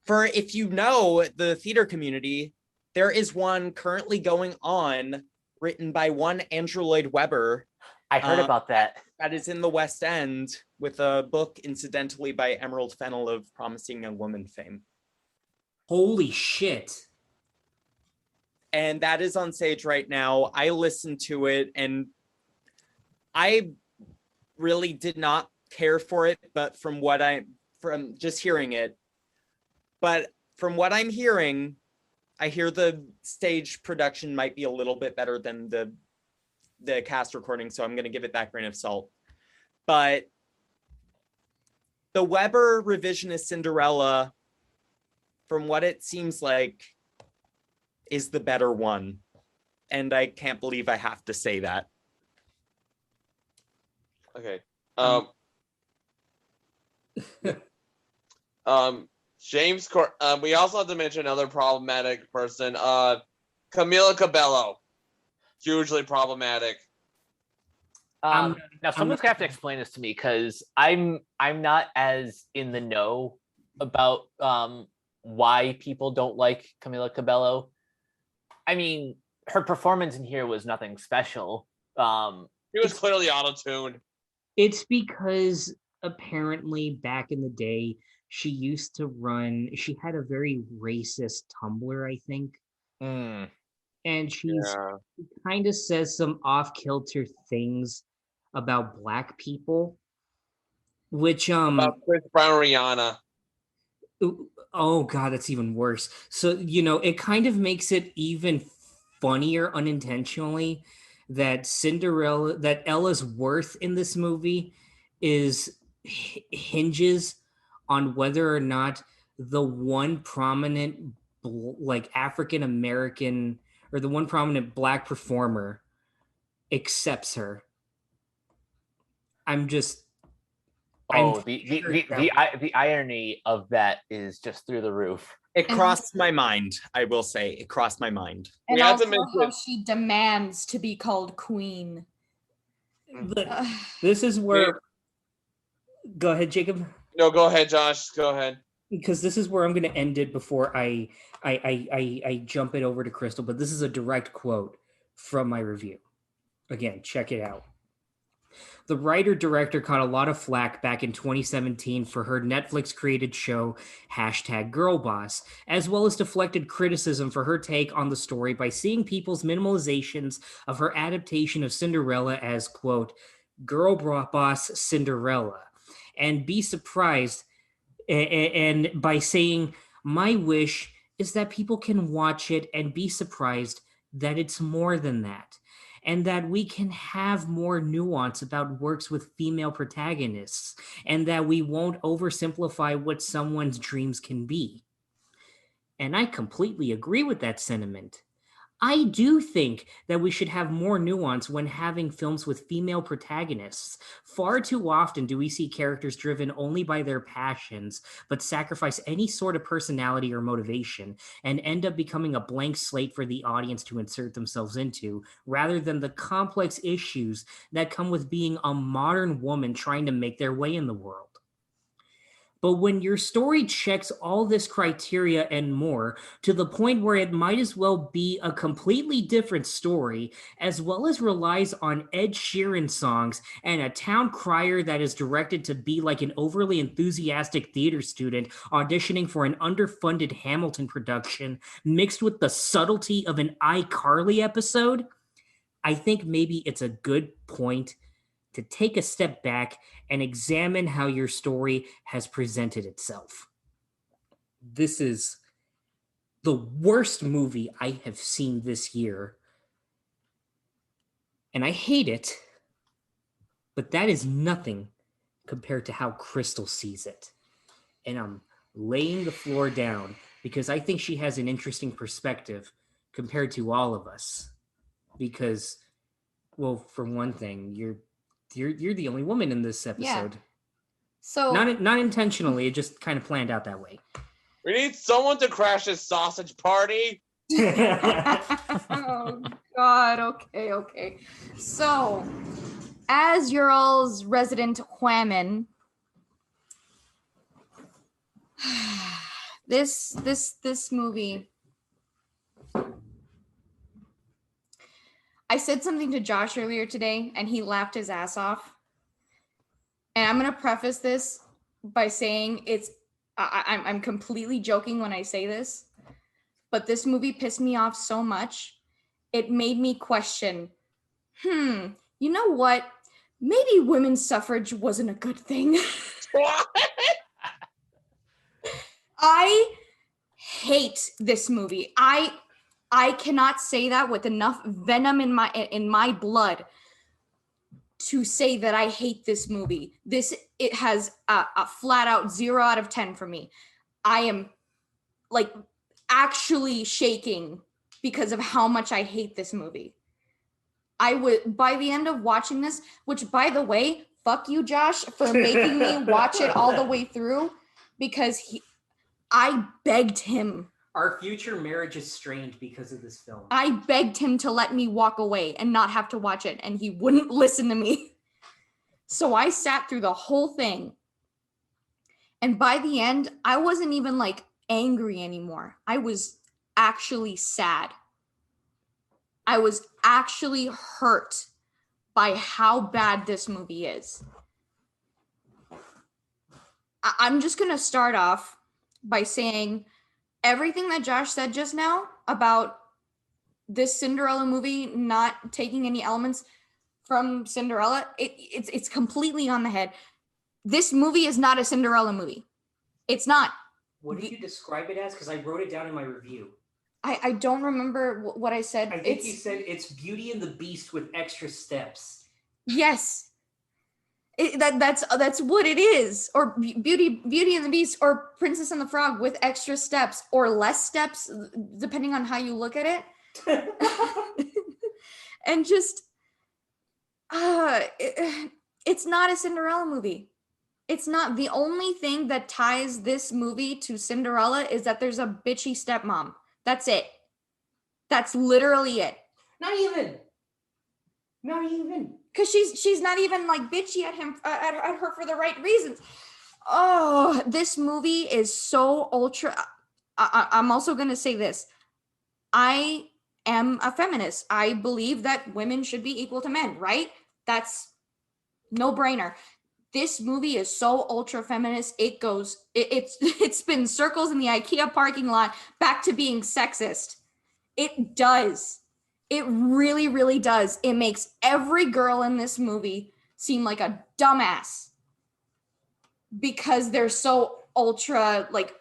For if you know the theater community, there is one currently going on written by one Andrew Lloyd Webber. I heard about that. That is in the West End with a book, incidentally, by Emerald Fennell of Promising Young Woman fame. Holy shit. And that is on stage right now. I listened to it and I really did not care for it, but from just hearing it, but from what I'm hearing, I hear the stage production might be a little bit better than the cast recording, so I'm going to give it that grain of salt. But the Webber revisionist Cinderella, from what it seems like, is the better one. And I can't believe I have to say that. Okay. James we also have to mention another problematic person, Camila Cabello. Hugely problematic. Now someone's gonna have to explain this to me because I'm not as in the know about why people don't like Camila Cabello. I mean, her performance in here was nothing special. He was clearly auto-tuned. It's because apparently back in the day, she had a very racist Tumblr, I think. And she kind of says some off-kilter things about Black people, which about Chris Brown, Rihanna. Oh god, that's even worse. So it kind of makes it even funnier unintentionally that Ella's worth in this movie hinges on whether or not the one prominent African American or the one prominent Black performer accepts her. The irony of that is just through the roof. It crossed my mind, I will say. It crossed my mind. And also how she demands to be called queen. This is where... Go ahead, Jacob. No, go ahead, Josh. Go ahead. Because this is where I'm going to end it before I jump it over to Crystal. But this is a direct quote from my review. Again, check it out. The writer-director caught a lot of flack back in 2017 for her Netflix-created show, #Girlboss, as well as deflected criticism for her take on the story by seeing people's minimalizations of her adaptation of Cinderella as, quote, girl boss Cinderella, and be surprised, and by saying, my wish is that people can watch it and be surprised that it's more than that. And that we can have more nuance about works with female protagonists, and that we won't oversimplify what someone's dreams can be. And I completely agree with that sentiment. I do think that we should have more nuance when having films with female protagonists. Far too often do we see characters driven only by their passions, but sacrifice any sort of personality or motivation, and end up becoming a blank slate for the audience to insert themselves into, rather than the complex issues that come with being a modern woman trying to make their way in the world. But when your story checks all this criteria and more, to the point where it might as well be a completely different story, as well as relies on Ed Sheeran songs and a town crier that is directed to be like an overly enthusiastic theater student auditioning for an underfunded Hamilton production, mixed with the subtlety of an iCarly episode, I think maybe it's a good point to take a step back and examine how your story has presented itself. This is the worst movie I have seen this year. And I hate it, but that is nothing compared to how Crystal sees it. And I'm laying the floor down because I think she has an interesting perspective compared to all of us. Because, well, for one thing, you're the only woman in this episode. Yeah. So not intentionally, it just kind of planned out that way. We need someone to crash this sausage party. Oh God. Okay. So, as your all's resident whammon, this movie. I said something to Josh earlier today, and he laughed his ass off. And I'm gonna preface this by saying I'm completely joking when I say this, but this movie pissed me off so much, it made me question, you know what? Maybe women's suffrage wasn't a good thing. I hate this movie. I cannot say that with enough venom in my blood to say that I hate this movie. It has a flat out 0 out of 10 for me. I am like actually shaking because of how much I hate this movie. I would, by the end of watching this, which by the way, fuck you, Josh, for making me watch it all the way through, because I begged him. Our future marriage is strained because of this film. I begged him to let me walk away and not have to watch it, and he wouldn't listen to me. So I sat through the whole thing. And by the end, I wasn't even like angry anymore. I was actually sad. I was actually hurt by how bad this movie is. I'm just going to start off by saying everything that Josh said just now about this Cinderella movie not taking any elements from Cinderella, it's completely on the head. This movie is not a Cinderella movie. It's not. What did you describe it as? Because I wrote it down in my review. I don't remember what I said. I think you said it's Beauty and the Beast with extra steps. Yes. That's what it is. Or Beauty and the Beast, or Princess and the Frog with extra steps or less steps, depending on how you look at it. And just, it's not a Cinderella movie. It's not. The only thing that ties this movie to Cinderella is that there's a bitchy stepmom. That's it. That's literally it. Not even. Because she's not even like bitchy at him at her for the right reasons. Oh, this movie is so ultra. I'm also gonna say this. I am a feminist. I believe that women should be equal to men, right? That's no brainer. This movie is so ultra feminist. It spins circles in the IKEA parking lot back to being sexist. It does. It really, really does. It makes every girl in this movie seem like a dumbass because they're so ultra like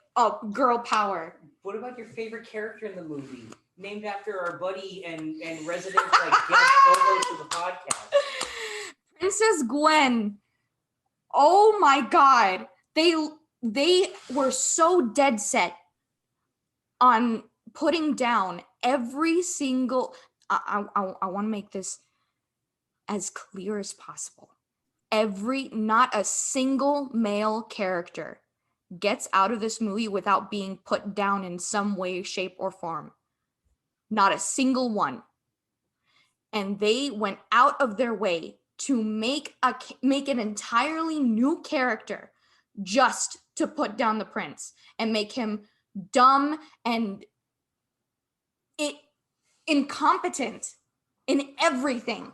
girl power. What about your favorite character in the movie? Named after our buddy and resident like guest co-host of the podcast. Princess Gwen. Oh my God. They were so dead set on putting down every single, I want to make this as clear as possible. Not a single male character gets out of this movie without being put down in some way, shape, or form. Not a single one. And they went out of their way to make an entirely new character just to put down the prince and make him dumb and incompetent in everything.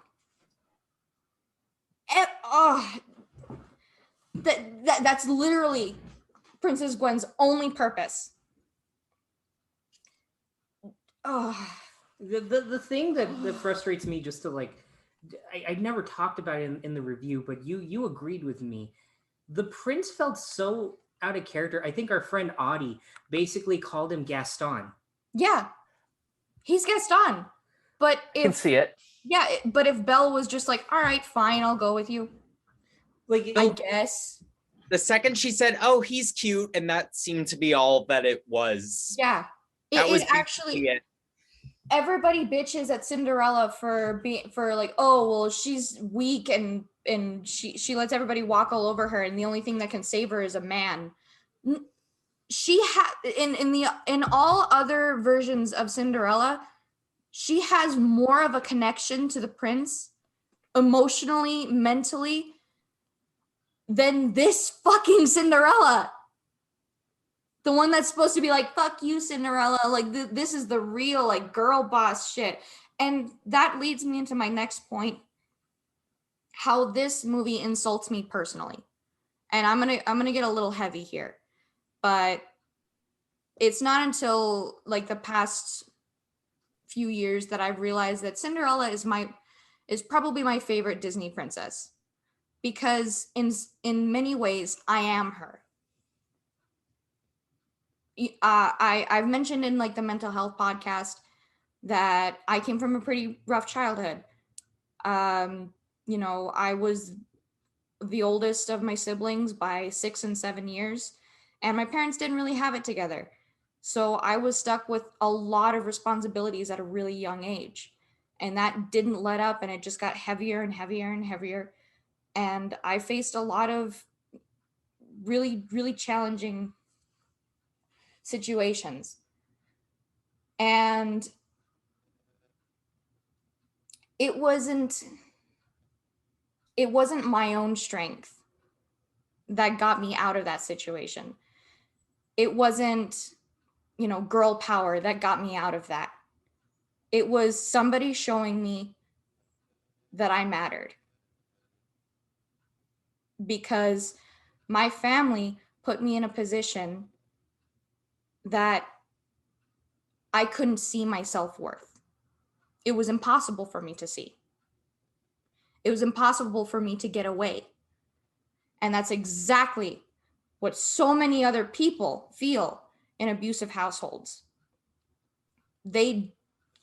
That's literally Princess Gwen's only purpose. The thing that frustrates me, just to like, I never talked about it in the review, but you agreed with me. The prince felt so out of character. I think our friend Audie basically called him Gaston. Yeah, he's Gaston. But I can see it. Yeah, but if Belle was just like, all right, fine, I'll go with you. Like, I guess. The second she said, "Oh, he's cute," and that seemed to be all that it was. Yeah, it actually. it. Everybody bitches at Cinderella for like, oh well, she's weak and she lets everybody walk all over her, and the only thing that can save her is a man. she had in all other versions of Cinderella, she has more of a connection to the prince emotionally, mentally than this fucking Cinderella. The one that's supposed to be like, fuck you, Cinderella. Like, this is the real, like, girl boss shit. And that leads me into my next point, how this movie insults me personally. And I'm gonna get a little heavy here. But it's not until, like, the past few years that I've realized that Cinderella is probably my favorite Disney princess. Because in many ways, I am her. I've mentioned in, like, the mental health podcast that I came from a pretty rough childhood. You know, I was the oldest of my siblings by 6 and 7 years, and my parents didn't really have it together. So I was stuck with a lot of responsibilities at a really young age, and that didn't let up, and it just got heavier and heavier and heavier. And I faced a lot of really, really challenging situations. And it wasn't my own strength that got me out of that situation. It wasn't, you know, girl power that got me out of that. It was somebody showing me that I mattered. Because my family put me in a position that I couldn't see my self-worth. It was impossible for me to see. It was impossible for me to get away. And that's exactly what so many other people feel in abusive households. They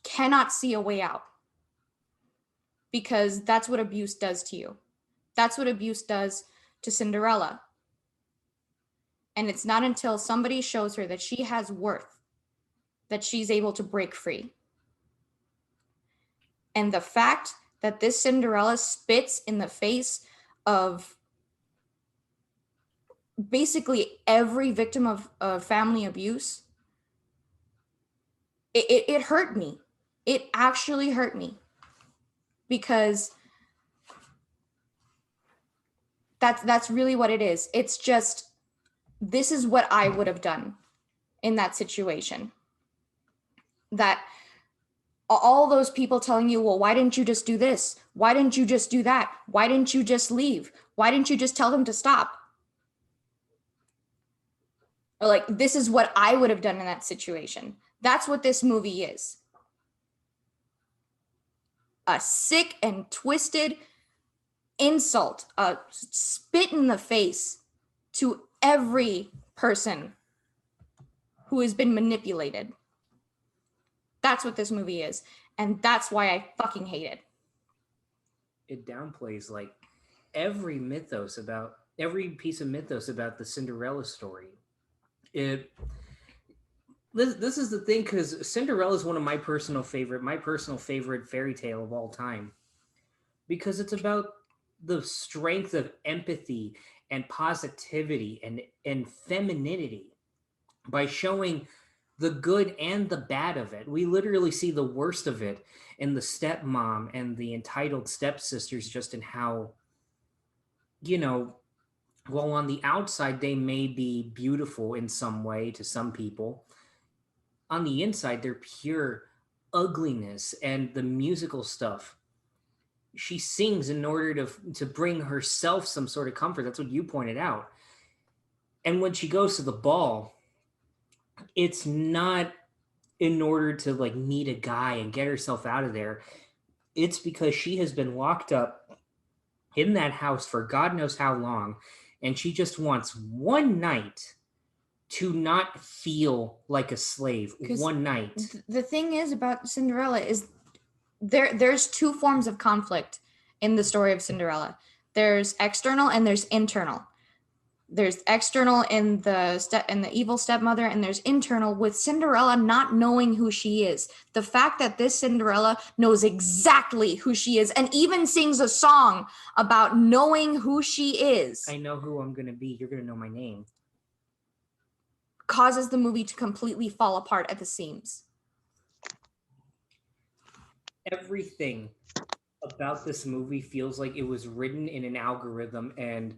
cannot see a way out because that's what abuse does to you. That's what abuse does to Cinderella. And it's not until somebody shows her that she has worth that she's able to break free. And the fact that this Cinderella spits in the face of basically every victim of family abuse, it hurt me. It actually hurt me. Because that's really what it is. It's just, this is what I would have done in that situation. That all those people telling you, well, why didn't you just do this? Why didn't you just do that? Why didn't you just leave? Why didn't you just tell them to stop? Or like, this is what I would have done in that situation. That's what this movie is. A sick and twisted insult, a spit in the face to every person who has been manipulated. That's what this movie is. And that's why I fucking hate it. It downplays like every piece of mythos about the Cinderella story. This is the thing, because Cinderella is one of my personal favorite fairy tale of all time, because it's about the strength of empathy and positivity and femininity by showing the good and the bad of it. We literally see the worst of it in the stepmom and the entitled stepsisters, just in how, you know, while on the outside they may be beautiful in some way to some people, on the inside they're pure ugliness. And the musical stuff, she sings in order to bring herself some sort of comfort. That's what you pointed out. And when she goes to the ball, it's not in order to like meet a guy and get herself out of there. It's because she has been locked up in that house for God knows how long, and she just wants one night to not feel like a slave. One night. The thing is about Cinderella is there's two forms of conflict in the story of Cinderella. There's external and there's internal. There's external in the evil stepmother, and there's internal with Cinderella not knowing who she is. The fact that this Cinderella knows exactly who she is and even sings a song about knowing who she is. I know who I'm going to be. You're going to know my name. causes the movie to completely fall apart at the seams. Everything about this movie feels like it was written in an algorithm, and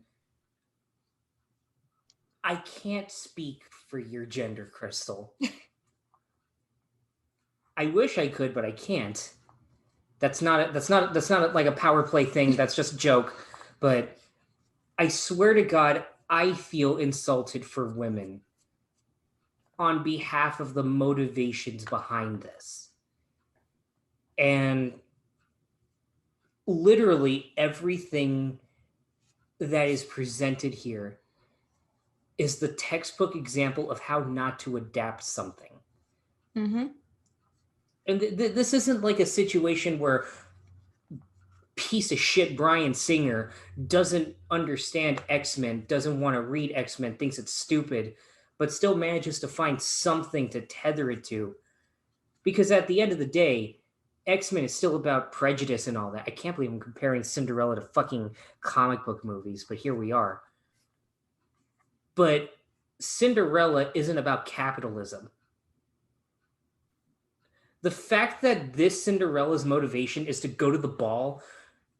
I can't speak for your gender, Crystal. I wish I could, but I can't. That's not like a power play thing. That's just a joke. But I swear to God, I feel insulted for women on behalf of the motivations behind this. And literally everything that is presented here is the textbook example of how not to adapt something. Mm-hmm. And this isn't like a situation where piece of shit Bryan Singer doesn't understand X-Men, doesn't want to read X-Men, thinks it's stupid, but still manages to find something to tether it to. Because at the end of the day, X-Men is still about prejudice and all that. I can't believe I'm comparing Cinderella to fucking comic book movies, but here we are. But Cinderella isn't about capitalism. The fact that this Cinderella's motivation is to go to the ball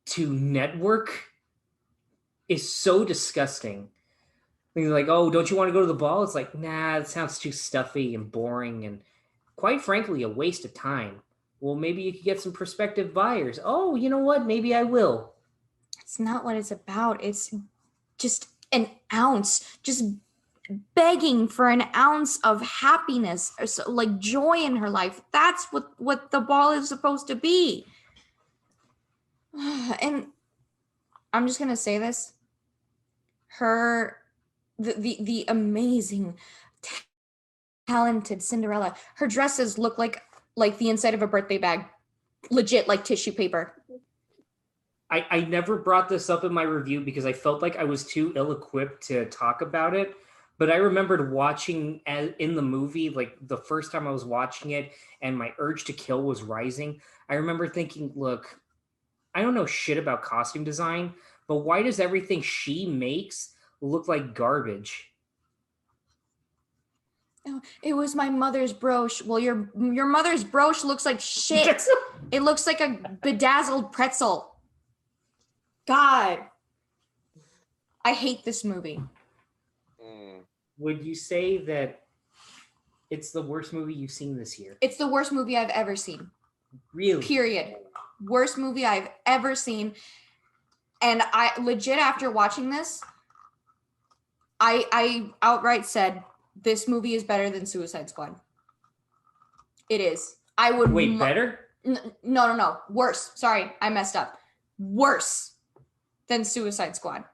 to network is so disgusting. Things like, oh, don't you want to go to the ball? It's like, nah, it sounds too stuffy and boring and quite frankly, a waste of time. Well, maybe you could get some prospective buyers. Oh, you know what? Maybe I will. It's not what it's about. It's just an ounce, just begging for an ounce of happiness, or so, like joy in her life. That's what the ball is supposed to be. And I'm just gonna say this: the amazing, talented Cinderella. Her dresses look like the inside of a birthday bag, legit like tissue paper. I never brought this up in my review because I felt like I was too ill-equipped to talk about it. But I remembered watching in the movie, like the first time I was watching it and my urge to kill was rising. I remember thinking, look, I don't know shit about costume design, but why does everything she makes look like garbage? Oh, it was my mother's brooch. Well, your mother's brooch looks like shit. It looks like a bedazzled pretzel. God. I hate this movie. Would you say that it's the worst movie you've seen this year? It's the worst movie I've ever seen. Really? Period. Worst movie I've ever seen. And I legit, after watching this, I outright said, this movie is better than Suicide Squad. It is. I would wait, better? No. Worse. Sorry, I messed up. Worse than Suicide Squad.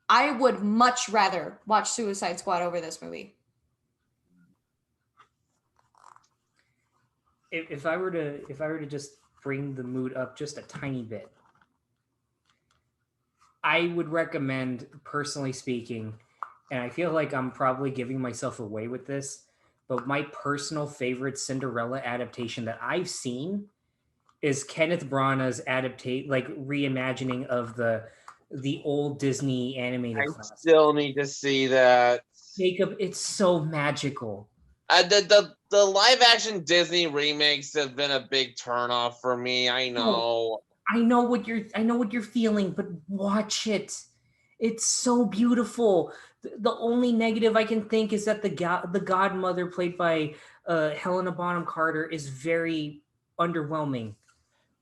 I would much rather watch Suicide Squad over this movie. If I were to just bring the mood up just a tiny bit, I would recommend, personally speaking, and I feel like I'm probably giving myself away with this, but my personal favorite Cinderella adaptation that I've seen is Kenneth Branagh's reimagining of the old Disney animated classic. I still need to see that. Jacob, it's so magical. The live action Disney remakes have been a big turnoff for me. I know. I know what you're feeling, but watch it. It's so beautiful. The only negative I can think is that the godmother, played by Helena Bonham Carter, is very underwhelming.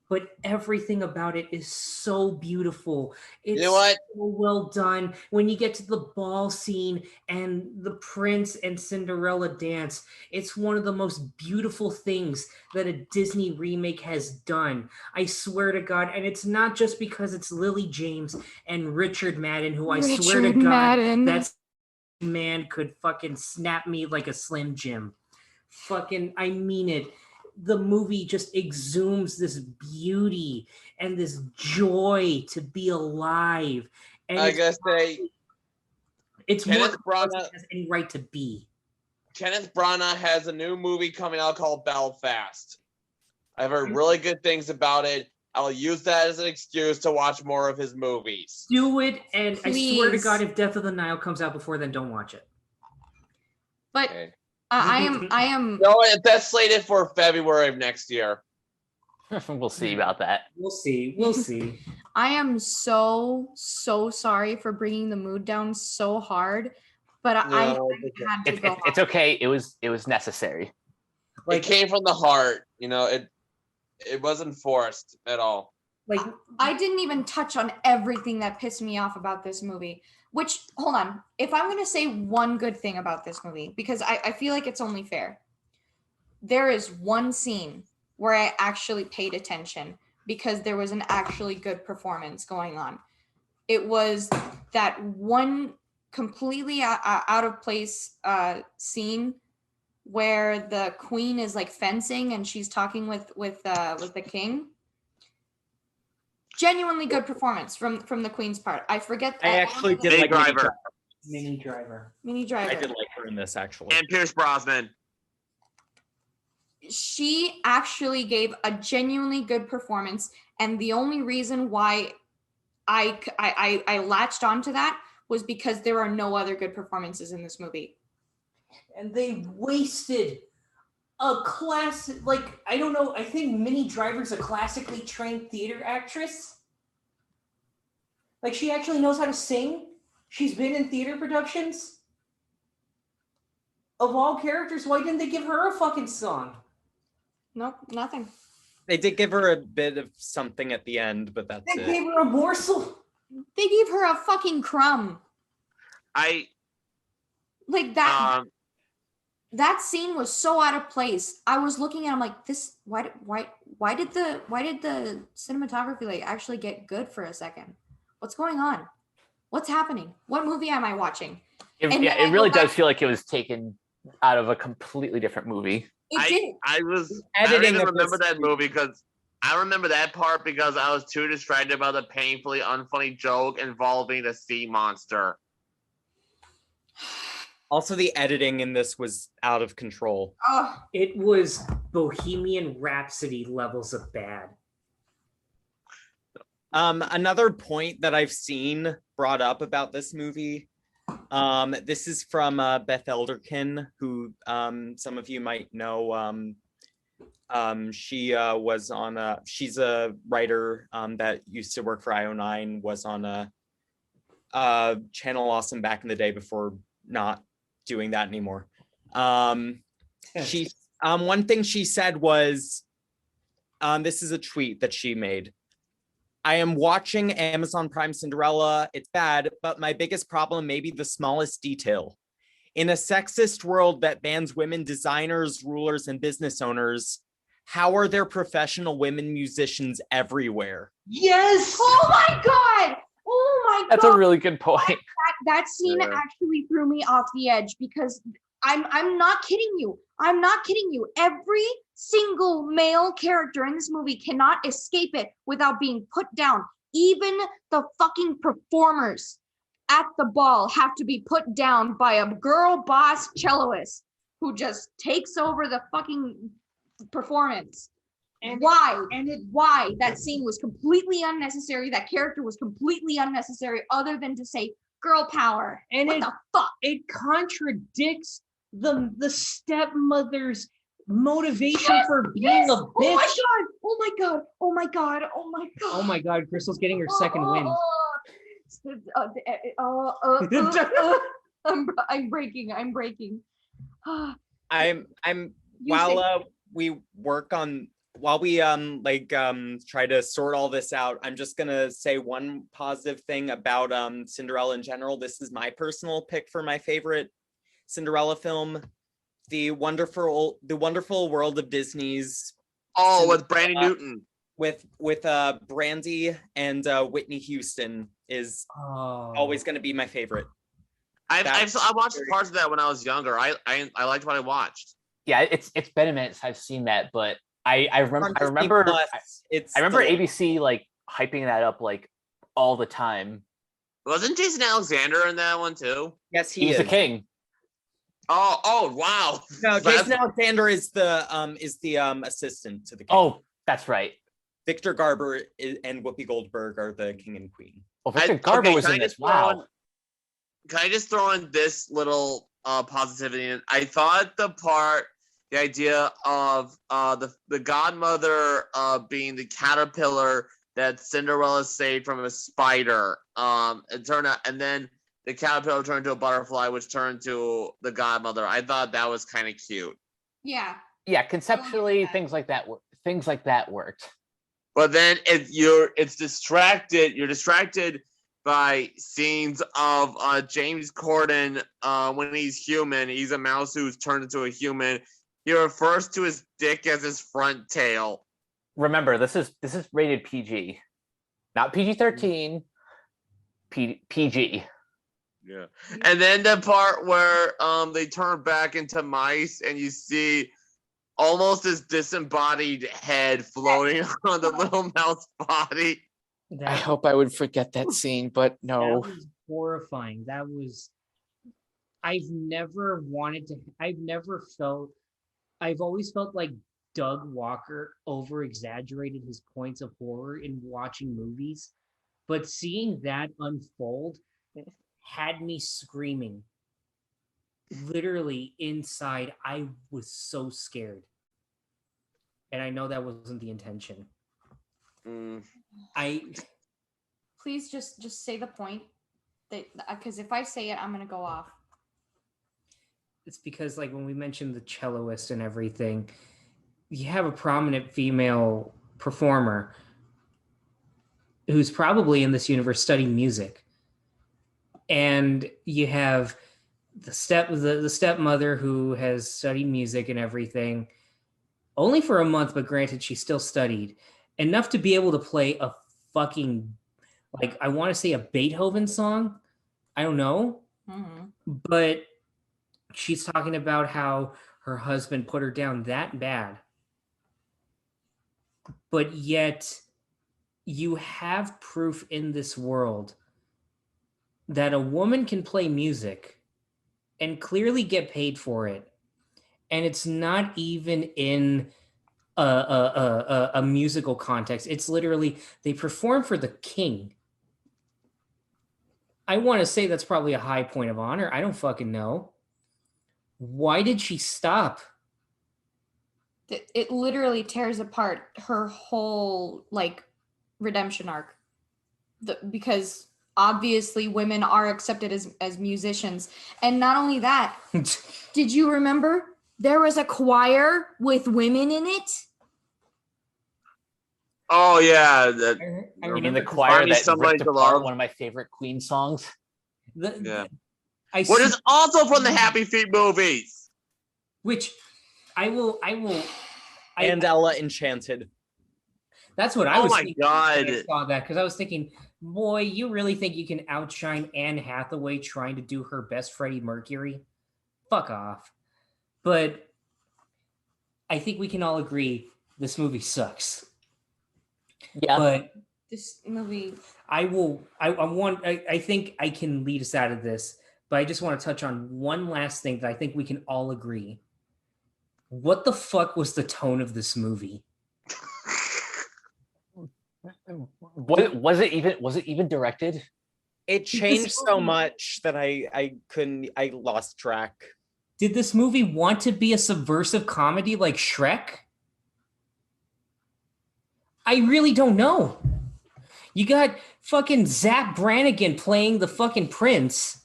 But everything about it is so beautiful. It's so well done. When you get to the ball scene and the prince and Cinderella dance, it's one of the most beautiful things that a Disney remake has done. I swear to God. And it's not just because it's Lily James and Richard Madden, who I swear to God, that man could fucking snap me like a Slim Jim. Fucking, I mean it. The movie just exudes this beauty and this joy to be alive. And I gotta say, it's Kenneth Branagh has any right to be. Kenneth Branagh has a new movie coming out called Belfast. I've heard really good things about it. I'll use that as an excuse to watch more of his movies. Do it, and please. I swear to God, if Death of the Nile comes out before then, don't watch it. But Okay. I am No, that's slated for February of next year. We'll see about that. We'll see. We'll see. I am so sorry for bringing the mood down so hard, but I No, had to go. It's okay. It was necessary. it came from the heart. It wasn't forced at all. Like, I didn't even touch on everything that pissed me off about this movie. Which, hold on, if I'm gonna say one good thing about this movie, because I feel like it's only fair, there is one scene where I actually paid attention because there was an actually good performance going on. It was that one completely out of place scene where the queen is like fencing and she's talking with the king. Genuinely good performance from the queen's part. I forget. I actually did Minnie like Driver. Mini Driver. Minnie Driver. I did like her in this actually. And Pierce Brosnan. She actually gave a genuinely good performance, and the only reason why I latched onto that was because there are no other good performances in this movie. And they wasted a I don't know, I think Minnie Driver's a classically trained theater actress. Like, she actually knows how to sing. She's been in theater productions. Of all characters, why didn't they give her a fucking song? Nope, nothing. They did give her a bit of something at the end, but that's They it. gave her a morsel. They gave her a fucking crumb. Like that. That scene was so out of place. I was looking at him like this. Why did the cinematography like actually get good for a second? What's going on? What's happening? What movie am I watching? It I really go does back- feel like it was taken out of a completely different movie. It did. I don't Editing even of remember this- that movie because I remember that part because I was too distracted by the painfully unfunny joke involving the sea monster. Also, the editing in this was out of control. Oh, It was Bohemian Rhapsody levels of bad. Another point that I've seen brought up about this movie, this is from Beth Elderkin, who some of you might know. She was on she's a writer that used to work for IO9, was on a Channel Awesome back in the day before not doing that anymore. She one thing she said was, this is a tweet that she made. I am watching Amazon Prime Cinderella. It's bad, but my biggest problem may be the smallest detail. In a sexist world that bans women designers, rulers, and business owners, how are there professional women musicians everywhere? Yes! oh my god! Oh my That's god! a really good point. That scene Yeah. actually threw me off the edge because I'm not kidding you. I'm not kidding you. Every single male character in this movie cannot escape it without being put down. Even the fucking performers at the ball have to be put down by a girl boss celloist who just takes over the fucking performance. And Why? That scene was completely unnecessary. That character was completely unnecessary, other than to say girl power. And What it- the fuck? it contradicts the stepmother's motivation for being Yes! a Oh bitch. my god! Oh my god! Oh my god! Oh my god! Oh my god, Crystal's getting her second win. I'm breaking. I'm breaking. I'm You say- while we try to sort all this out, I'm just gonna say one positive thing about Cinderella in general. This is my personal pick for my favorite Cinderella film, the wonderful world of Disney's Oh, with Brandy Cinderella. Newton. with Brandy and Whitney Houston is Oh. always going to be my favorite. I That's watched very- parts of that when I was younger. I liked what I watched. Yeah, it's been a minute since I've seen that, but I On Disney remember Plus, it's I remember the- ABC like hyping that up like all the time. Wasn't Jason Alexander in that one too? Yes, he He's is. the king. Oh wow. No, That's- Jason Alexander is the assistant to the king. Oh, that's right. Victor Garber and Whoopi Goldberg are the king and queen. Oh, Victor Garber was in this. Wow. Can I just throw in this little positivity in it. I thought the idea of the godmother being the caterpillar that Cinderella saved from a spider. It turned out, and then the caterpillar turned into a butterfly, which turned to the godmother. I thought that was kind of cute. Yeah. Yeah, conceptually, things like that worked. But then you're distracted by scenes of James Corden when he's human. He's a mouse who's turned into a human. He refers to his dick as his front tail. Remember, this is rated PG, not PG-13. PG. Yeah. And then the part where they turn back into mice and you see almost this disembodied head floating on the little mouse body. That, I hope I would forget that scene, but no. that was horrifying. I've always felt like Doug Walker over exaggerated his points of horror in watching movies, but seeing that unfold had me screaming. Literally inside, I was so scared. And I know that wasn't the intention. Please just say the point, because if I say it, I'm gonna go off. It's because, like, when we mentioned the celloist and everything, you have a prominent female performer who's probably in this universe studying music, and you have the stepmother who has studied music and everything, only for a month, but granted, she still studied enough to be able to play a fucking, like, I want to say a Beethoven song. I don't know, but she's talking about how her husband put her down that bad. But yet you have proof in this world that a woman can play music and clearly get paid for it. And it's not even in a musical context. It's literally, they perform for the king. I want to say that's probably a high point of honor. I don't fucking know. Why did she stop? It literally tears apart her whole, like, redemption arc. Because obviously women are accepted as musicians. And not only that, did you remember there was a choir with women in it? Oh yeah, I You mean remember the choir Find Me that Somebody ripped to apart Love? one of my favorite Queen songs? Yeah. Which Which is also from the Happy Feet movies. I will. And Ella Enchanted. That's what I Oh was my thinking God. when I saw that, because I was thinking, boy, you really think you can outshine Anne Hathaway trying to do her best Freddie Mercury? Fuck off. But I think we can all agree this movie sucks. Yeah. But This movie. I think I can lead us out of this, but I just want to touch on one last thing that I think we can all agree. What the fuck was the tone of this movie? Was it even directed? It changed so much that I lost track. Did this movie want to be a subversive comedy like Shrek? I really don't know. You got fucking Zach Brannigan playing the fucking prince.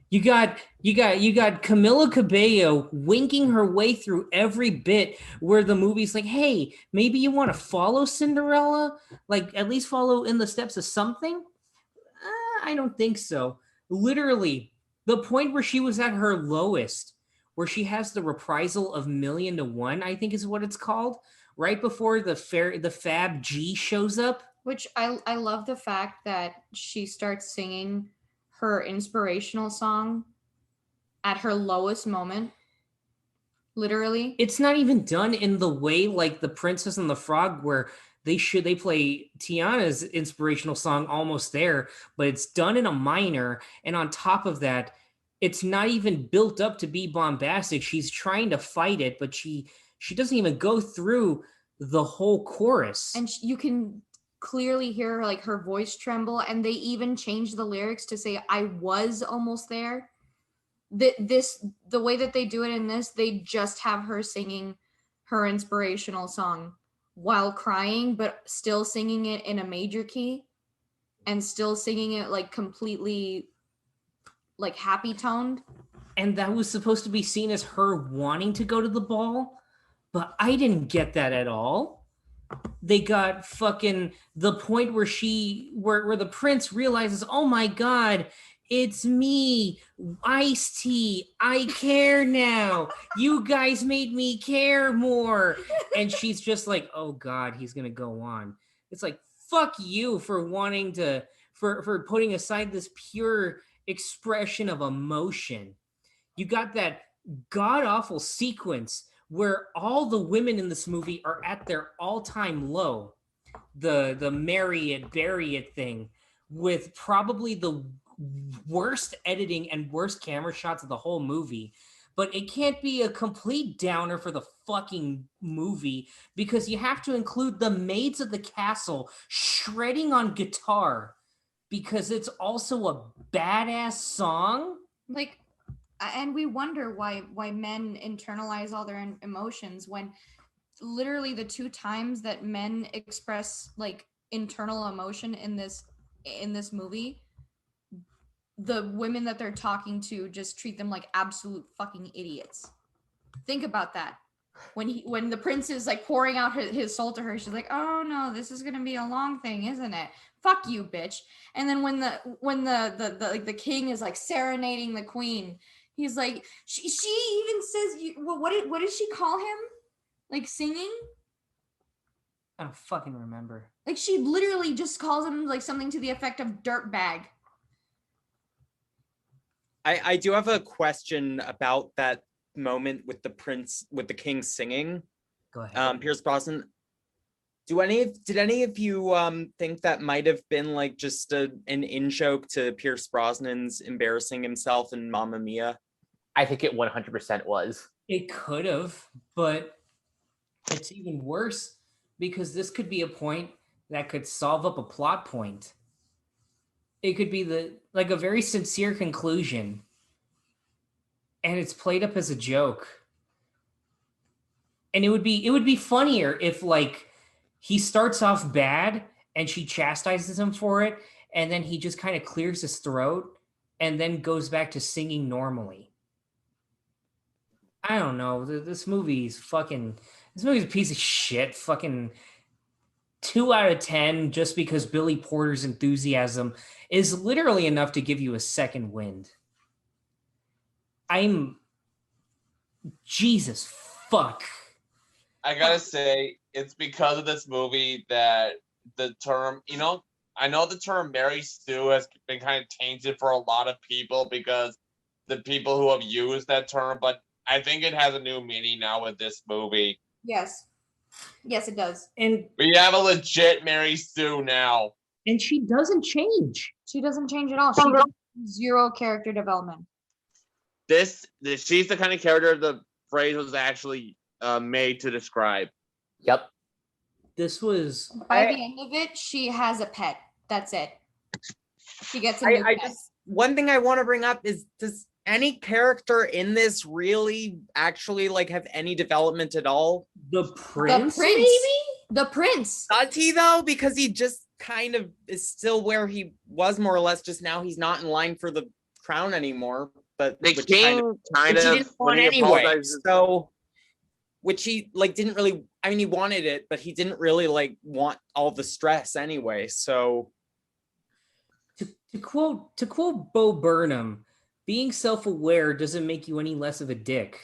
You got Camila Cabello winking her way through every bit where the movie's like, hey, maybe you want to follow Cinderella? Like, at least follow in the steps of something? I don't think so. Literally, the point where she was at her lowest, where she has the reprisal of Million to One, I think is what it's called, right before the Fab G shows up. Which I love the fact that she starts singing her inspirational song at her lowest moment. Literally. It's not even done in the way like The Princess and the Frog, where they play Tiana's inspirational song almost there, but it's done in a minor. And on top of that, it's not even built up to be bombastic. She's trying to fight it, but she doesn't even go through the whole chorus. And you can clearly hear like her voice tremble, and they even changed the lyrics to say I was almost there. the way that they do it in this, they just have her singing her inspirational song while crying, but still singing it in a major key and still singing it like completely like happy toned. And that was supposed to be seen as her wanting to go to the ball, but I didn't get that at all. They got fucking the point where where the prince realizes, oh my god, it's me, Ice-T. I care now. You guys made me care more. And she's just like, oh God, he's going to go on. It's like, fuck you for wanting to, for putting aside this pure expression of emotion. You got that god-awful sequence where all the women in this movie are at their all-time low. The marry it, bury it thing with probably the worst editing and worst camera shots of the whole movie, but it can't be a complete downer for the fucking movie because you have to include the maids of the castle shredding on guitar because it's also a badass song. Like, and we wonder why men internalize all their emotions when literally the two times that men express like internal emotion in this movie, the women that they're talking to just treat them like absolute fucking idiots. Think about that. When the prince is like pouring out his soul to her, she's like, oh no, this is gonna be a long thing, isn't it? Fuck you, bitch. And then when the king is like serenading the queen, he's like, she even says, what did she call him? Like singing? I don't fucking remember. Like she literally just calls him like something to the effect of dirtbag. I do have a question about that moment with the king singing. Go ahead. Pierce Brosnan. Did any of you think that might have been like just an in-joke to Pierce Brosnan's embarrassing himself in Mamma Mia? I think it 100% was. It could have, but it's even worse because this could be a point that could solve up a plot point. It could be a very sincere conclusion, and it's played up as a joke. And it would be funnier if like he starts off bad and she chastises him for it, and then he just kind of clears his throat and then goes back to singing normally. I don't know. This movie's a piece of shit. Fucking 2 out of 10 just because Billy Porter's enthusiasm is literally enough to give you a second wind. Jesus fuck. I gotta say, it's because of this movie that the term, I know the term Mary Sue has been kind of tainted for a lot of people because the people who have used that term, but I think it has a new meaning now with this movie. Yes, it does. And we have a legit Mary Sue now. And she doesn't change. She doesn't change at all. She does zero character development. She's the kind of character the phrase was actually made to describe. Yep. This was by the end of it, she has a pet. That's it. She gets a new pet. One thing I want to bring up is, does any character in this really actually like have any development at all? The prince, maybe? The prince. Does he though? Because he just kind of is still where he was more or less, just now he's not in line for the crown anymore. But the king kind of didn't want anyway. So which he like didn't really, I mean he wanted it, but he didn't really like want all the stress anyway. So to quote Bo Burnham, being self-aware doesn't make you any less of a dick.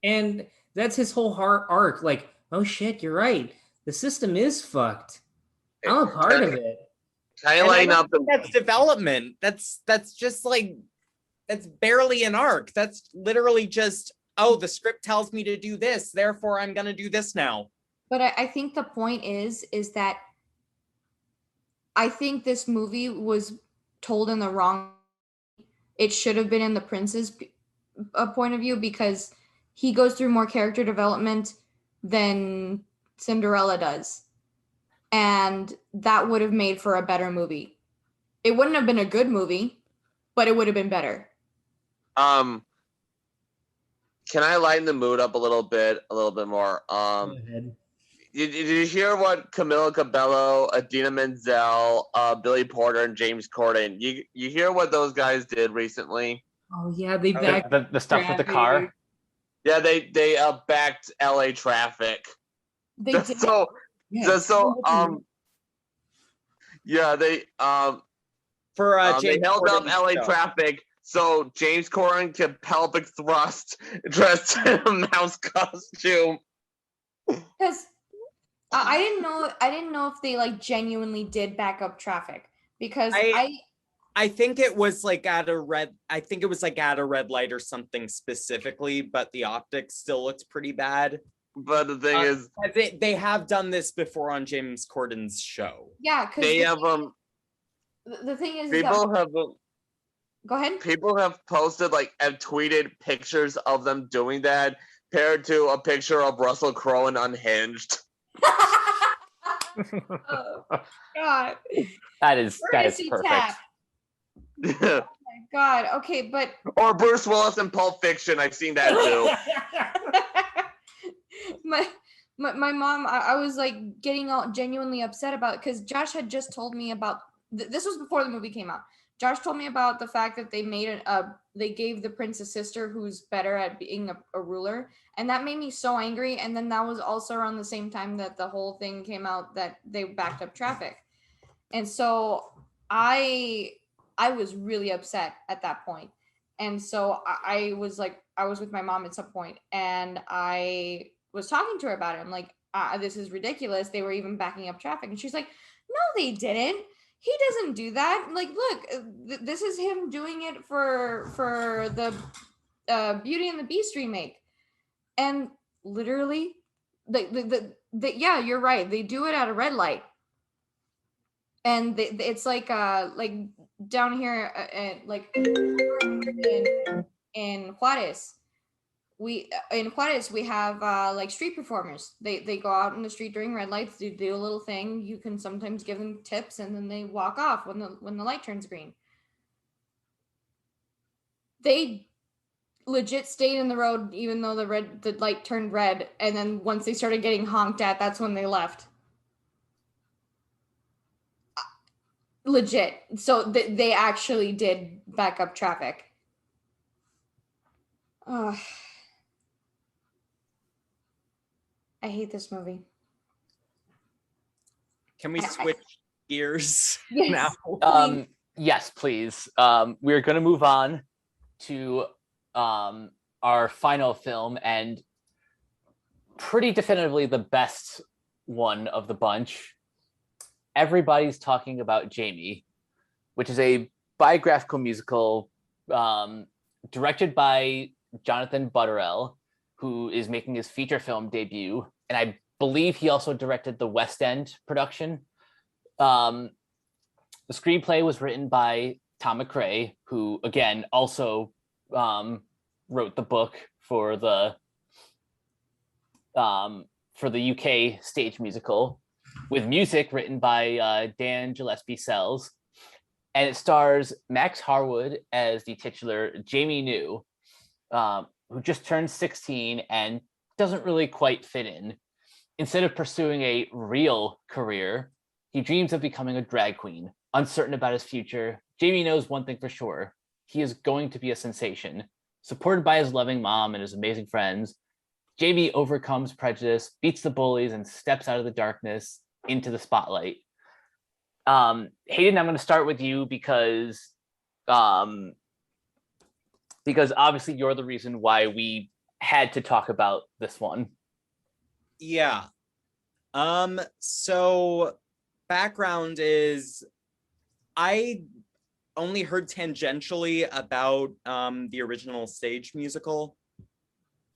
And that's his whole arc. Like, oh shit, you're right. The system is fucked. I'm a part of it. Highlighting up that's development. That's just like, that's barely an arc. That's literally just, oh, the script tells me to do this, therefore I'm gonna do this now. But I think the point is that I think this movie was told in the wrong. It should have been in the prince's point of view because he goes through more character development than Cinderella does. And that would have made for a better movie. It wouldn't have been a good movie, but it would have been better. Can I lighten the mood up a little bit more? Go ahead. Did you hear what Camila Cabello, Adina Menzel, Billy Porter, and James Corden? You hear what those guys did recently? Oh yeah, they The, backed the stuff with the traffic. car. Yeah, they backed LA traffic. They Just did. so Yes. yeah, they For they James held up Corden's LA show. traffic so James Corden could pelvic thrust dressed in a mouse costume. Because I didn't know if they like genuinely did back up traffic, because I think it was like at a red light or something specifically, but the optics still looks pretty bad. But the thing is, they have done this before on James Corden's show. yeah, because they have the thing is people have go ahead. people have posted have tweeted pictures of them doing that paired to a picture of Russell Crowe in Unhinged. Oh God. That is Courtesy perfect. tap. Oh my God. Okay, but Or Bruce Willis in Pulp Fiction. I've seen that too. my mom, I was like getting all genuinely upset about it, because Josh had just told me about this was before the movie came out. Josh told me about the fact that they made they gave the prince a sister who's better at being a ruler, and that made me so angry. And then that was also around the same time that the whole thing came out that they backed up traffic, and so I was really upset at that point. And so I was with my mom at some point, and I was talking to her about it. I'm like, this is ridiculous. They were even backing up traffic. And she's like, no, they didn't. He doesn't do that. Like, look, this is him doing it for the Beauty and the Beast remake. And literally, yeah, you're right. They do it at a red light. And it's like down here, in Juarez. We have like street performers. They go out in the street during red lights, do a little thing. You can sometimes give them tips, and then they walk off when the light turns green. They legit stayed in the road even though the light turned red, and then once they started getting honked at, that's when they left. Legit. So they actually did back up traffic. I hate this movie. Can we switch gears Yes. now? Yes, please. We're going to move on to our final film, and pretty definitively the best one of the bunch. Everybody's talking about Jaime, which is a biographical musical directed by Jonathan Butterell, who is making his feature film debut. And I believe he also directed the West End production. The screenplay was written by Tom McRae, who, again, also wrote the book for the UK stage musical, with music written by Dan Gillespie Sells. And it stars Max Harwood as the titular Jaime New, who just turned 16 and doesn't really quite fit in. Instead of pursuing a real career, he dreams of becoming a drag queen. Uncertain about his future, Jaime knows one thing for sure: he is going to be a sensation. Supported by his loving mom and his amazing friends, Jaime overcomes prejudice, beats the bullies, and steps out of the darkness into the spotlight. Hayden, I'm going to start with you because obviously you're the reason why we had to talk about this one. Yeah. So background is I only heard tangentially about the original stage musical.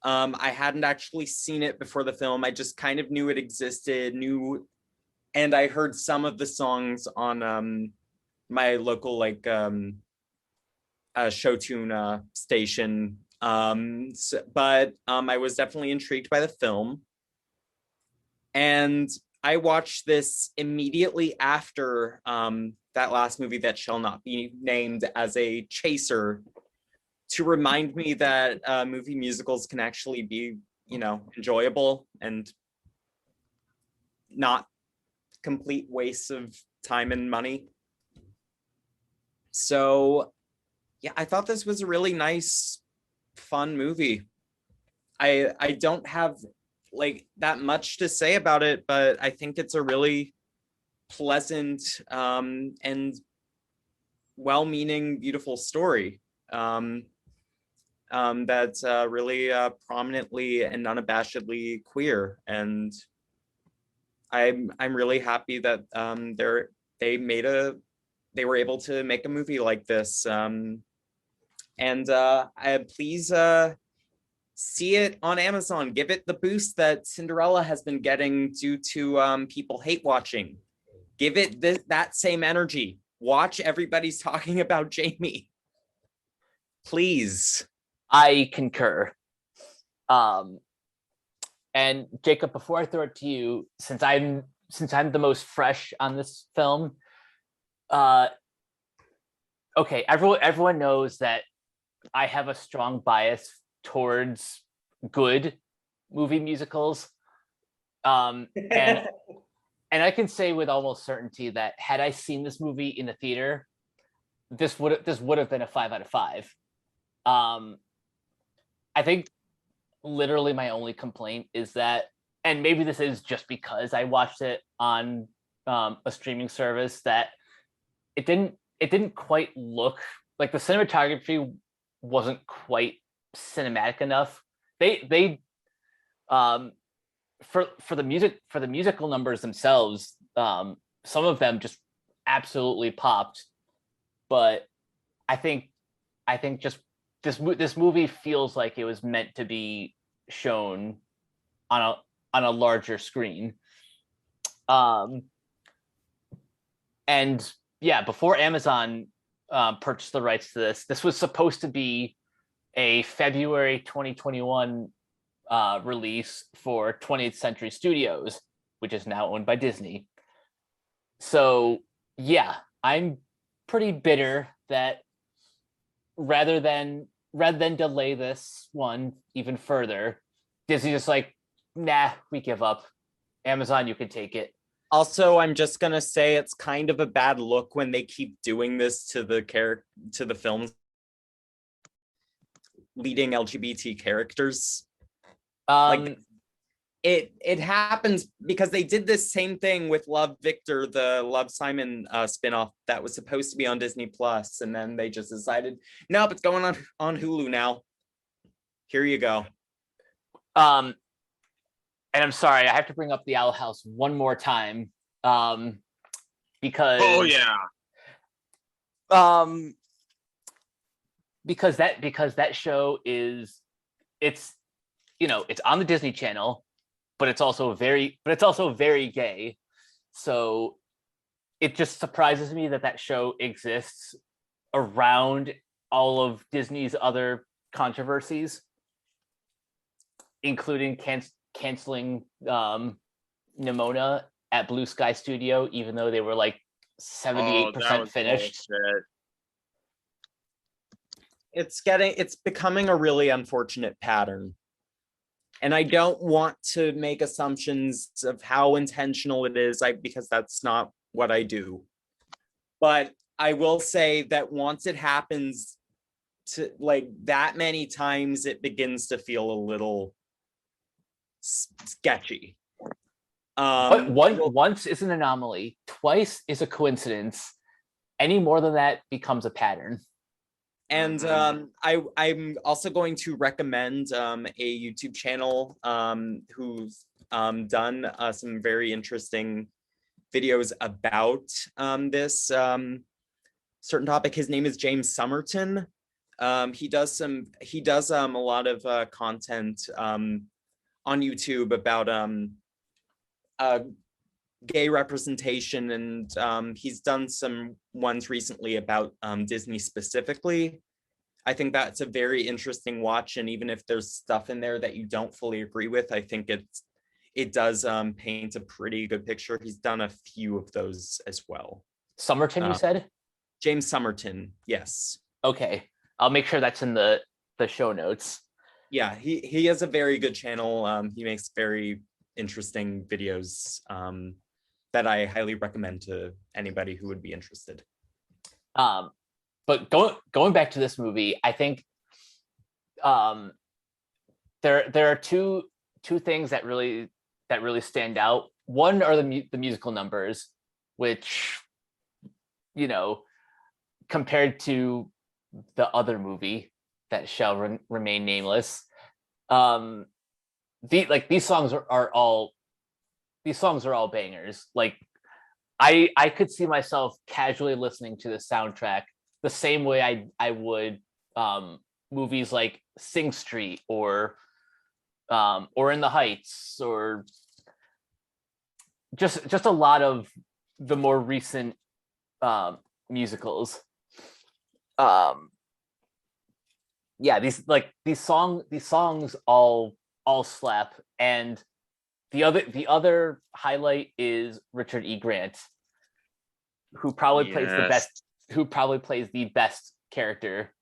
I hadn't actually seen it before the film. I just kind of knew it existed, and I heard some of the songs on my local show tune station. But I was definitely intrigued by the film. And I watched this immediately after that last movie that shall not be named as a chaser, to remind me that movie musicals can actually be, enjoyable and not complete wastes of time and money. So yeah, I thought this was a really nice, fun movie. I don't have like that much to say about it, but I think it's a really pleasant and well-meaning, beautiful story that's really prominently and unabashedly queer. And I'm really happy that they were able to make a movie like this. Please see it on Amazon. Give it the boost that Cinderella has been getting due to people hate watching. Give it that same energy. Watch everybody's talking about Jaime. Please. I concur. And Jacob, before I throw it to you, since I'm the most fresh on this film, okay, everyone knows that I have a strong bias towards good movie musicals. And I can say with almost certainty that had I seen this movie in the theater, this would have been a 5 out of 5. I think literally my only complaint is that, and maybe this is just because I watched it on a streaming service, that it didn't quite look like the cinematography wasn't quite cinematic enough. They for the musical numbers themselves, some of them just absolutely popped, but I think just this movie feels like it was meant to be shown on a larger screen. And yeah, before Amazon purchased the rights to this was supposed to be a February 2021 release for 20th Century Studios, which is now owned by Disney. So yeah, I'm pretty bitter that rather than delay this one even further, Disney just like, nah, we give up. Amazon, you can take it. Also, I'm just gonna say it's kind of a bad look when they keep doing this to the films leading LGBT characters. Like it happens because they did this same thing with Love Victor, the Love Simon spinoff that was supposed to be on Disney Plus, and then they just decided, nope, it's going on Hulu now. Here you go. And I'm sorry, I have to bring up the Owl House one more time, because because that show is, it's on the Disney Channel, but it's also very gay. So it just surprises me that show exists around all of Disney's other controversies, including canceling Nimona at Blue Sky Studio, even though they were like 78% finished. Bullshit. It's becoming a really unfortunate pattern. And I don't want to make assumptions of how intentional it is, because that's not what I do. But I will say that once it happens to like that many times, it begins to feel a little sketchy. Once is an anomaly, twice is a coincidence. Any more than that becomes a pattern. And I'm also going to recommend a YouTube channel who's done some very interesting videos about this certain topic. His name is James Somerton. He does a lot of content on YouTube about gay representation, and he's done some ones recently about Disney specifically. I think that's a very interesting watch, and even if there's stuff in there that you don't fully agree with, I think it does paint a pretty good picture. He's done a few of those as well. Somerton, you said? James Somerton, yes. Okay, I'll make sure that's in the show notes. Yeah, he has a very good channel. He makes very interesting videos that I highly recommend to anybody who would be interested. But going back to this movie, I think there are two things that really stand out. One are the musical numbers, which, you know, compared to the other movie that shall remain nameless, these songs are all bangers. Like, I could see myself casually listening to the soundtrack the same way I would movies like Sing Street or In the Heights, or just a lot of the more recent musicals. Yeah, these songs all slap. And the other highlight is Richard E. Grant, who probably plays the best character.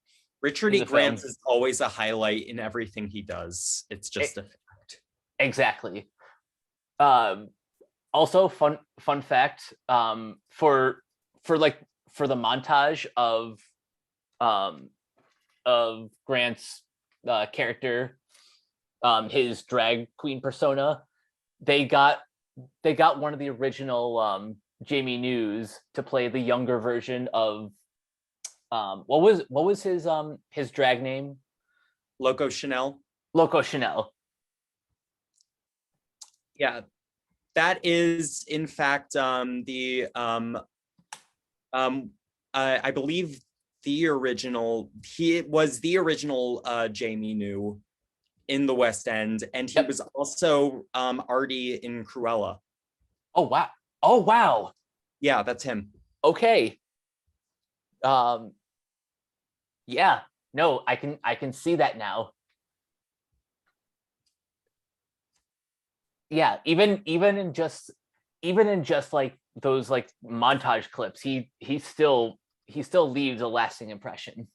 Richard E. Grant is always a highlight in everything he does. It's just a fact. Exactly. Also, fun fact, for the montage of Grant's character, his drag queen persona, they got one of the original Jamie News to play the younger version of what was his drag name? Loco Chanel. Yeah, that is in fact I believe the original. He was the original Jamie New in the West End, and he was also Artie in Cruella. Oh wow. Yeah, that's him. Okay. Yeah, no, I can see that now. Yeah, even in just like those like montage clips, he still leaves a lasting impression.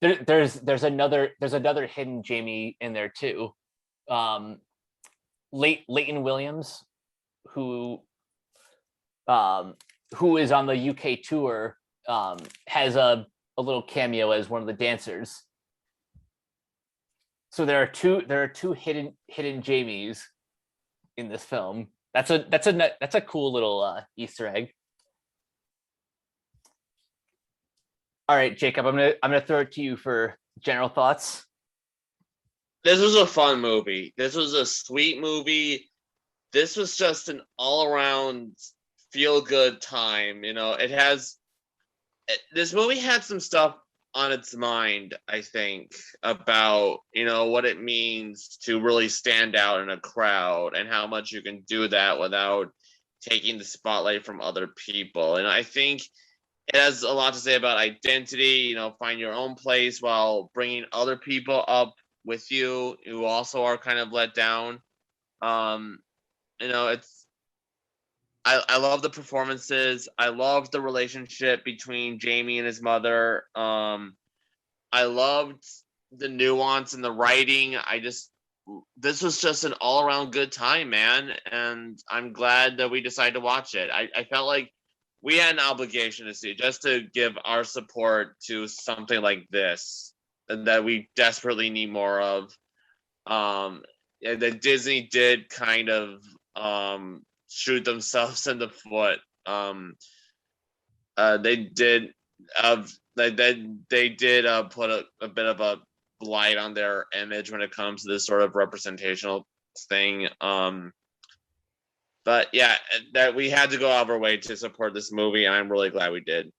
There's another hidden Jamie in there too. Leighton Williams, who is on the UK tour, has a little cameo as one of the dancers. So there are two hidden Jamies in this film. That's a cool little Easter egg. All right, Jacob, I'm gonna throw it to you for general thoughts. This was a fun movie. This was a sweet movie. This was just an all-around feel-good time. You know, this movie had some stuff on its mind, I think, about, you know, what it means to really stand out in a crowd and how much you can do that without taking the spotlight from other people. And I think it has a lot to say about identity, you know, find your own place while bringing other people up with you who also are kind of let down. You know, I love the performances. I love the relationship between Jamie and his mother. I loved the nuance in the writing. This was just an all around good time, man. And I'm glad that we decided to watch it. I felt like we had an obligation to see it, just to give our support to something like this that we desperately need more of. That Disney did kind of shoot themselves in the foot. They did put a bit of a blight on their image when it comes to this sort of representational thing. But yeah, that we had to go out of our way to support this movie, and I'm really glad we did.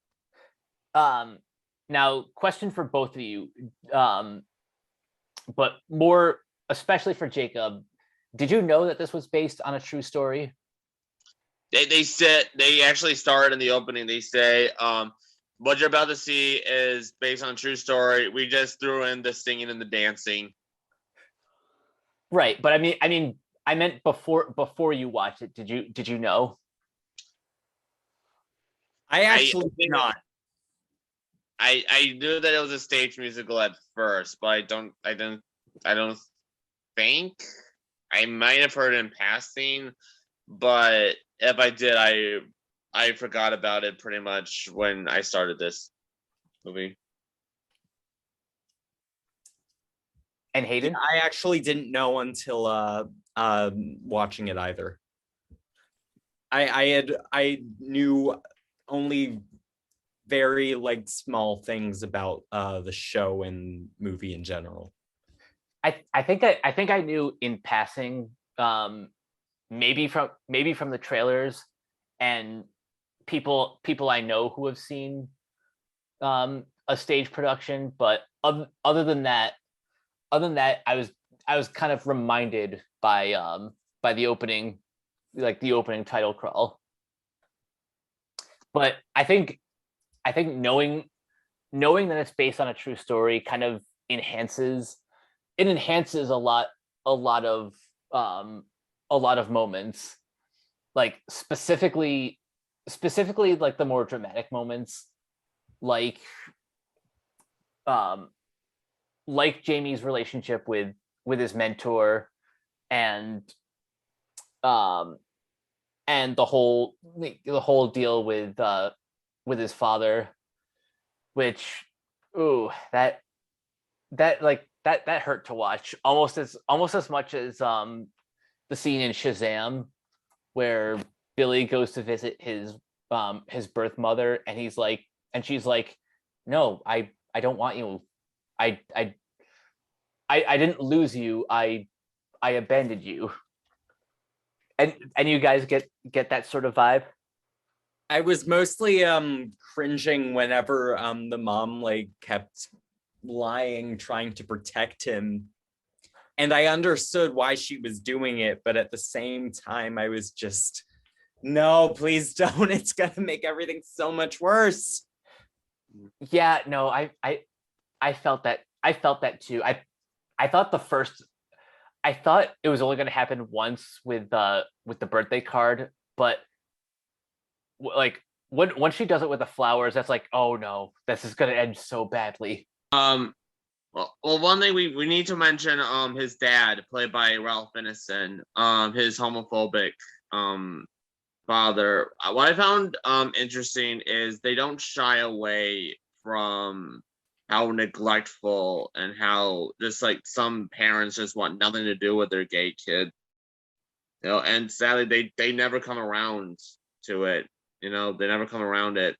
Now, question for both of you, but more especially for Jacob. Did you know that this was based on a true story? They actually started in the opening. They say, what you're about to see is based on a true story. We just threw in the singing and the dancing. Right, but I meant before you watched it. Did you know? I actually think did not. I knew that it was a stage musical at first, but I don't think I might have heard it in passing, but if I did, I forgot about it pretty much when I started this movie. And Hayden? I actually didn't know until watching it either. I knew only very like small things about the show and movie in general. I think I knew in passing, maybe from the trailers and people I know who have seen a stage production, but other than that, I was kind of reminded by the opening, like the opening title crawl. But I think knowing that it's based on a true story kind of enhances a lot of moments, like specifically like the more dramatic moments, like Jaime's relationship with his mentor, and the whole deal with his father, which that hurt to watch almost as much as the scene in Shazam where Billy goes to visit his birth mother, and she's like, no, I don't want you. I didn't lose you. I abandoned you. And you guys get that sort of vibe? I was mostly cringing whenever the mom like kept lying, trying to protect him. And I understood why she was doing it, but at the same time, I was just, no, please don't. It's gonna make everything so much worse. Yeah, no, I felt that. I felt that too. I thought it was only going to happen once with the birthday card, but like once she does it with the flowers, that's like, oh no, this is going to end so badly. Well, one thing we need to mention, his dad, played by Ralph Ineson, his homophobic father. What I found interesting is they don't shy away from how neglectful and how just like some parents just want nothing to do with their gay kid. And sadly they never come around to it. They never come around it.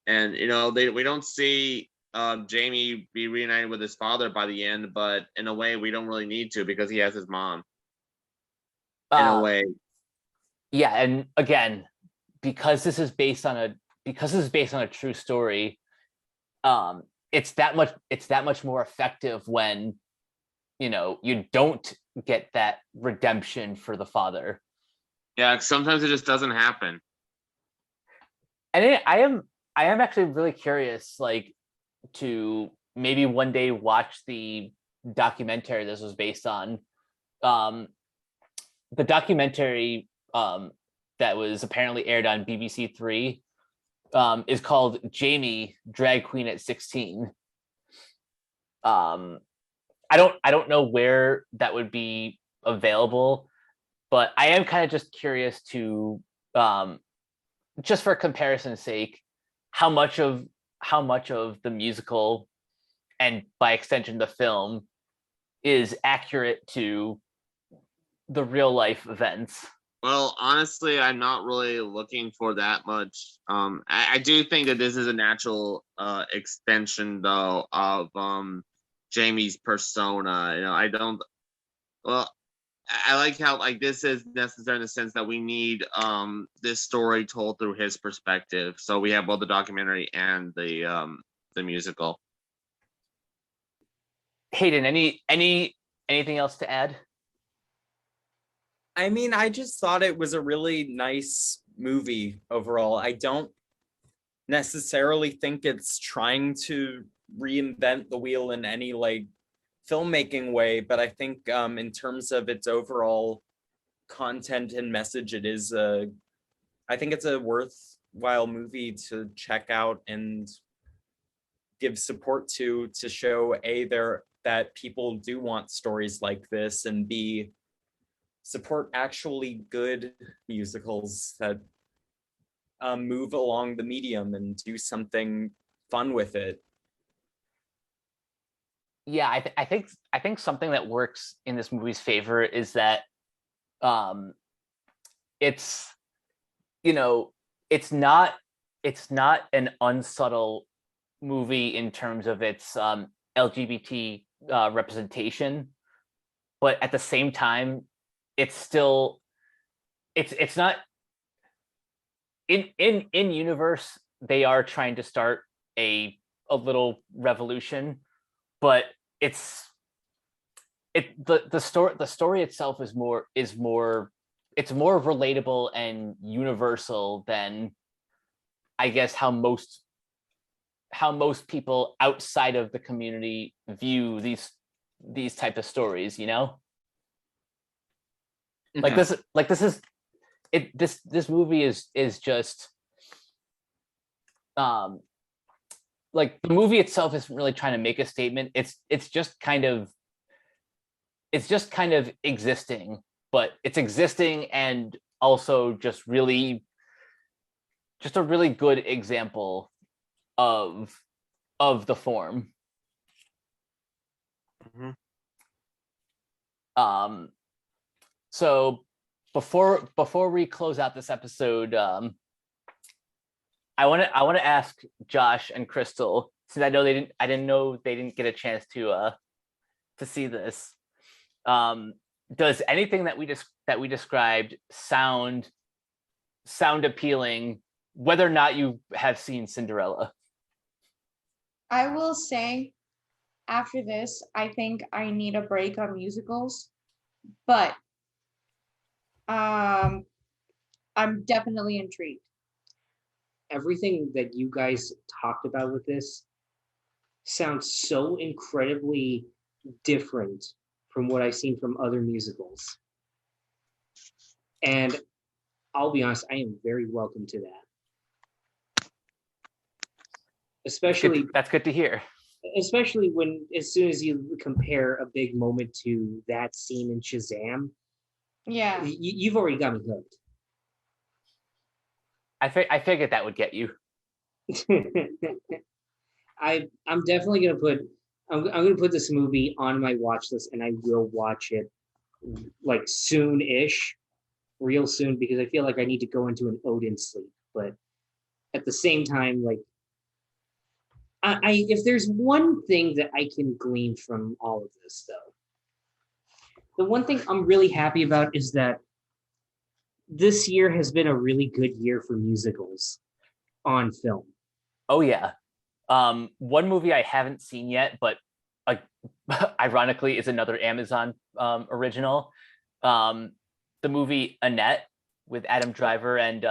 And we don't see Jaime be reunited with his father by the end, but in a way we don't really need to because he has his mom. In a way. Yeah, and again, because this is based on a true story, it's that much more effective when you don't get that redemption for the father. Yeah, sometimes it just doesn't happen. And I am actually really curious, like, to maybe one day watch the documentary this was based on. The documentary that was apparently aired on BBC Three is called Jaime, Drag Queen at 16. I don't know where that would be available, but I am kind of just curious to just for comparison's sake, how much of the musical and by extension the film is accurate to the real life events. Well, honestly, I'm not really looking for that much. I do think that this is a natural extension, though, of Jaime's persona. I don't. Well, I like how like this is necessary in the sense that we need this story told through his perspective. So we have both the documentary and the musical. Hayden, anything else to add? I mean, I just thought it was a really nice movie overall. I don't necessarily think it's trying to reinvent the wheel in any like filmmaking way, but I think in terms of its overall content and message, I think it's a worthwhile movie to check out and give support to show that people do want stories like this, and B, support actually good musicals that move along the medium and do something fun with it. Yeah, I think something that works in this movie's favor is that it's, you know, it's not an unsubtle movie in terms of its LGBT representation, but at the same time, it's still it's not in universe. They are trying to start a little revolution, but the story itself is more it's more relatable and universal than, I guess, how most people outside of the community view these type of stories, you know? Like this movie is just like, the movie itself isn't really trying to make a statement. It's just kind of existing, but it's existing and also just a really good example of the form. So before we close out this episode, I want to ask Josh and Crystal, since I didn't know they didn't get a chance to see this. Does anything that we described sound appealing, whether or not you have seen Cinderella? I will say, after this, I think I need a break on musicals, but I'm definitely intrigued. Everything that you guys talked about with this sounds so incredibly different from what I've seen from other musicals. And I'll be honest, I am very welcome to that. Especially, that's good to hear. Especially as soon as you compare a big moment to that scene in Shazam, Yeah, you've already got me hooked. I figured that would get you. I'm definitely gonna put this movie on my watch list, and I will watch it like soon-ish, real soon, because I feel like I need to go into an Odin sleep. But at the same time, like, I if there's one thing that I can glean from all of this, though, the one thing I'm really happy about is that this year has been a really good year for musicals on film. Oh yeah. One movie I haven't seen yet, but ironically is another Amazon original. The movie Annette with Adam Driver and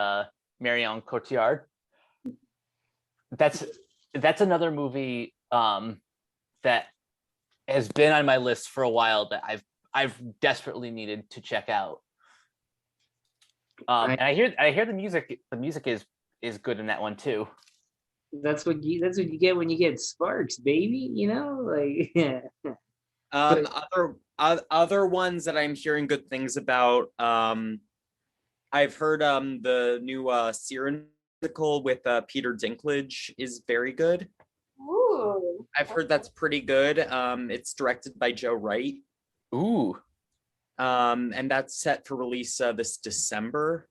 Marion Cotillard. That's another movie that has been on my list for a while that I've desperately needed to check out. And I hear the music is good in that one too. That's what you get when you get Sparks, baby. You know, like yeah. Other ones that I'm hearing good things about. I've heard the new Siren musical with Peter Dinklage is very good. Ooh. I've heard that's pretty good. It's directed by Joe Wright. Ooh. And that's set for release this December.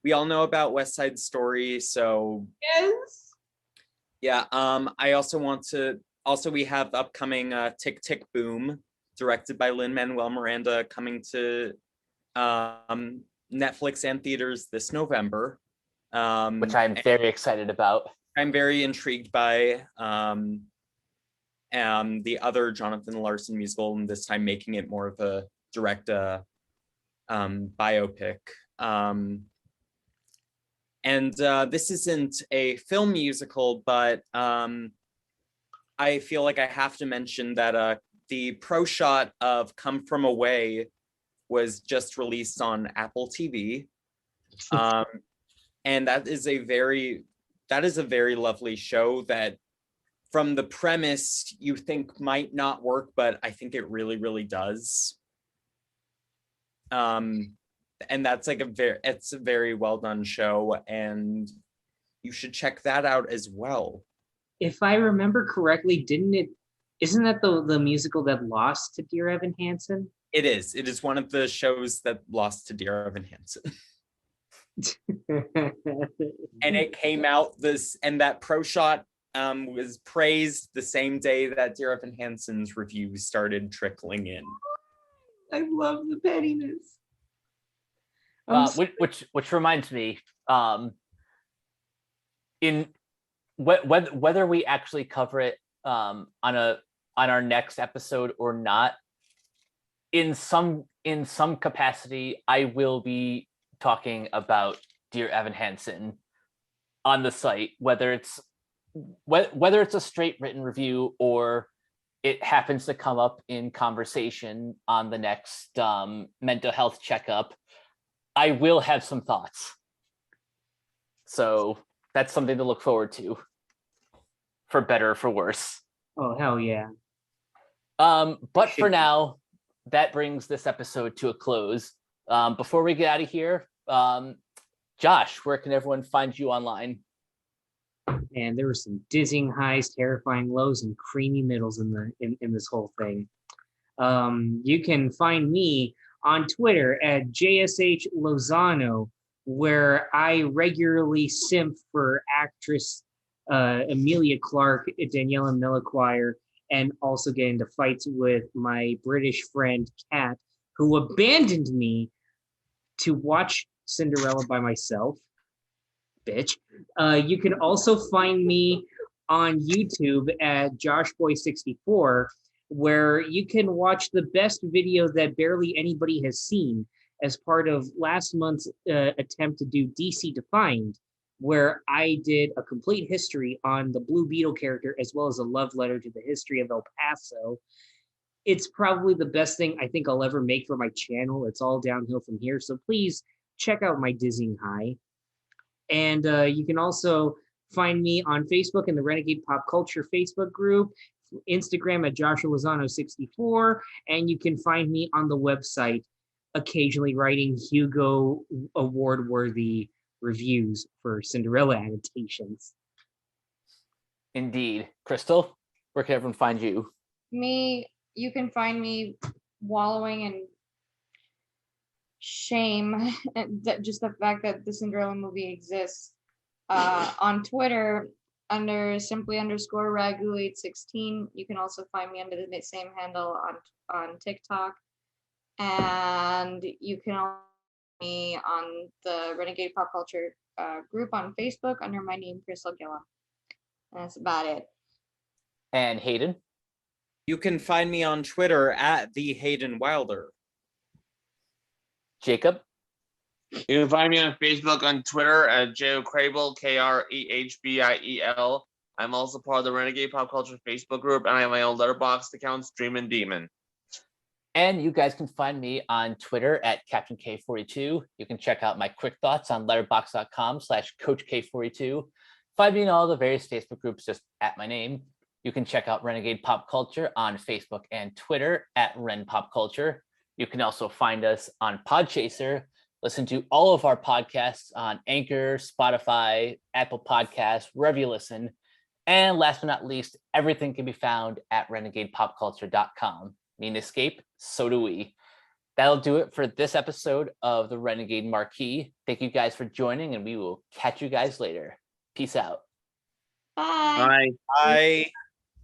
We all know about West Side Story, so Yes. yeah. I also we have upcoming Tick Tick Boom, directed by Lin-Manuel Miranda, coming to Netflix and theaters this November. Which I'm very excited about. I'm very intrigued by the other Jonathan Larson musical, and this time making it more of a direct biopic. And this isn't a film musical, but I feel like I have to mention that the pro shot of Come From Away was just released on Apple TV. And that is a very lovely show that from the premise you think might not work, but I think it really, really does. And that's like it's a very well done show, and you should check that out as well. If I remember correctly, isn't that the musical that lost to Dear Evan Hansen? It is one of the shows that lost to Dear Evan Hansen. And it came out and that pro shot was praised the same day that Dear Evan Hansen's reviews started trickling in. I love the pettiness. Which reminds me, in whether we actually cover it on our next episode or not, in some capacity, I will be talking about Dear Evan Hansen on the site, whether it's a straight written review or it happens to come up in conversation on the next mental health checkup. I will have some thoughts. So that's something to look forward to, for better or for worse. Oh, hell yeah. But for now, that brings this episode to a close. Before we get out of here, Josh, where can everyone find you online? And there were some dizzying highs, terrifying lows, and creamy middles in this whole thing. You can find me on Twitter at JSH Lozano, where I regularly simp for actress Emilia Clarke, Daniela Milliquire, and also get into fights with my British friend Kat, who abandoned me to watch Cinderella by myself. Bitch. You can also find me on YouTube at JoshBoy64, where you can watch the best video that barely anybody has seen as part of last month's attempt to do DC Defined, where I did a complete history on the Blue Beetle character as well as a love letter to the history of El Paso. It's probably the best thing I think I'll ever make for my channel. It's all downhill from here. So please check out my dizzying high. And you can also find me on Facebook in the Renegade Pop Culture Facebook group, Instagram at Joshua Lozano64, and you can find me on the website occasionally writing Hugo Award-worthy reviews for Cinderella adaptations. Indeed. Crystal, where can everyone find you? You can find me wallowing in shame at just the fact that the Cinderella movie exists on Twitter under simply_ragu816. You can also find me under the same handle on TikTok, and you can also find me on the Renegade Pop Culture group on Facebook under my name, Crystal Gillum. And that's about it. And Hayden? You can find me on Twitter at the Hayden Wilder. Jacob? You can find me on Facebook, on Twitter at JoeCrable, KREHBIEL. I'm also part of the Renegade Pop Culture Facebook group, and I have my own letterboxd account, Streamin Demon. And you guys can find me on Twitter at Captain K42. You can check out my quick thoughts on letterboxd.com/CoachK42. Find me in all the various Facebook groups just at my name. You can check out Renegade Pop Culture on Facebook and Twitter at Ren Pop Culture. You can also find us on Podchaser. Listen to all of our podcasts on Anchor, Spotify, Apple Podcasts, wherever you listen. And last but not least, everything can be found at renegadepopculture.com. Need escape? So do we. That'll do it for this episode of the Renegade Marquee. Thank you guys for joining, and we will catch you guys later. Peace out. Bye. Bye. Bye.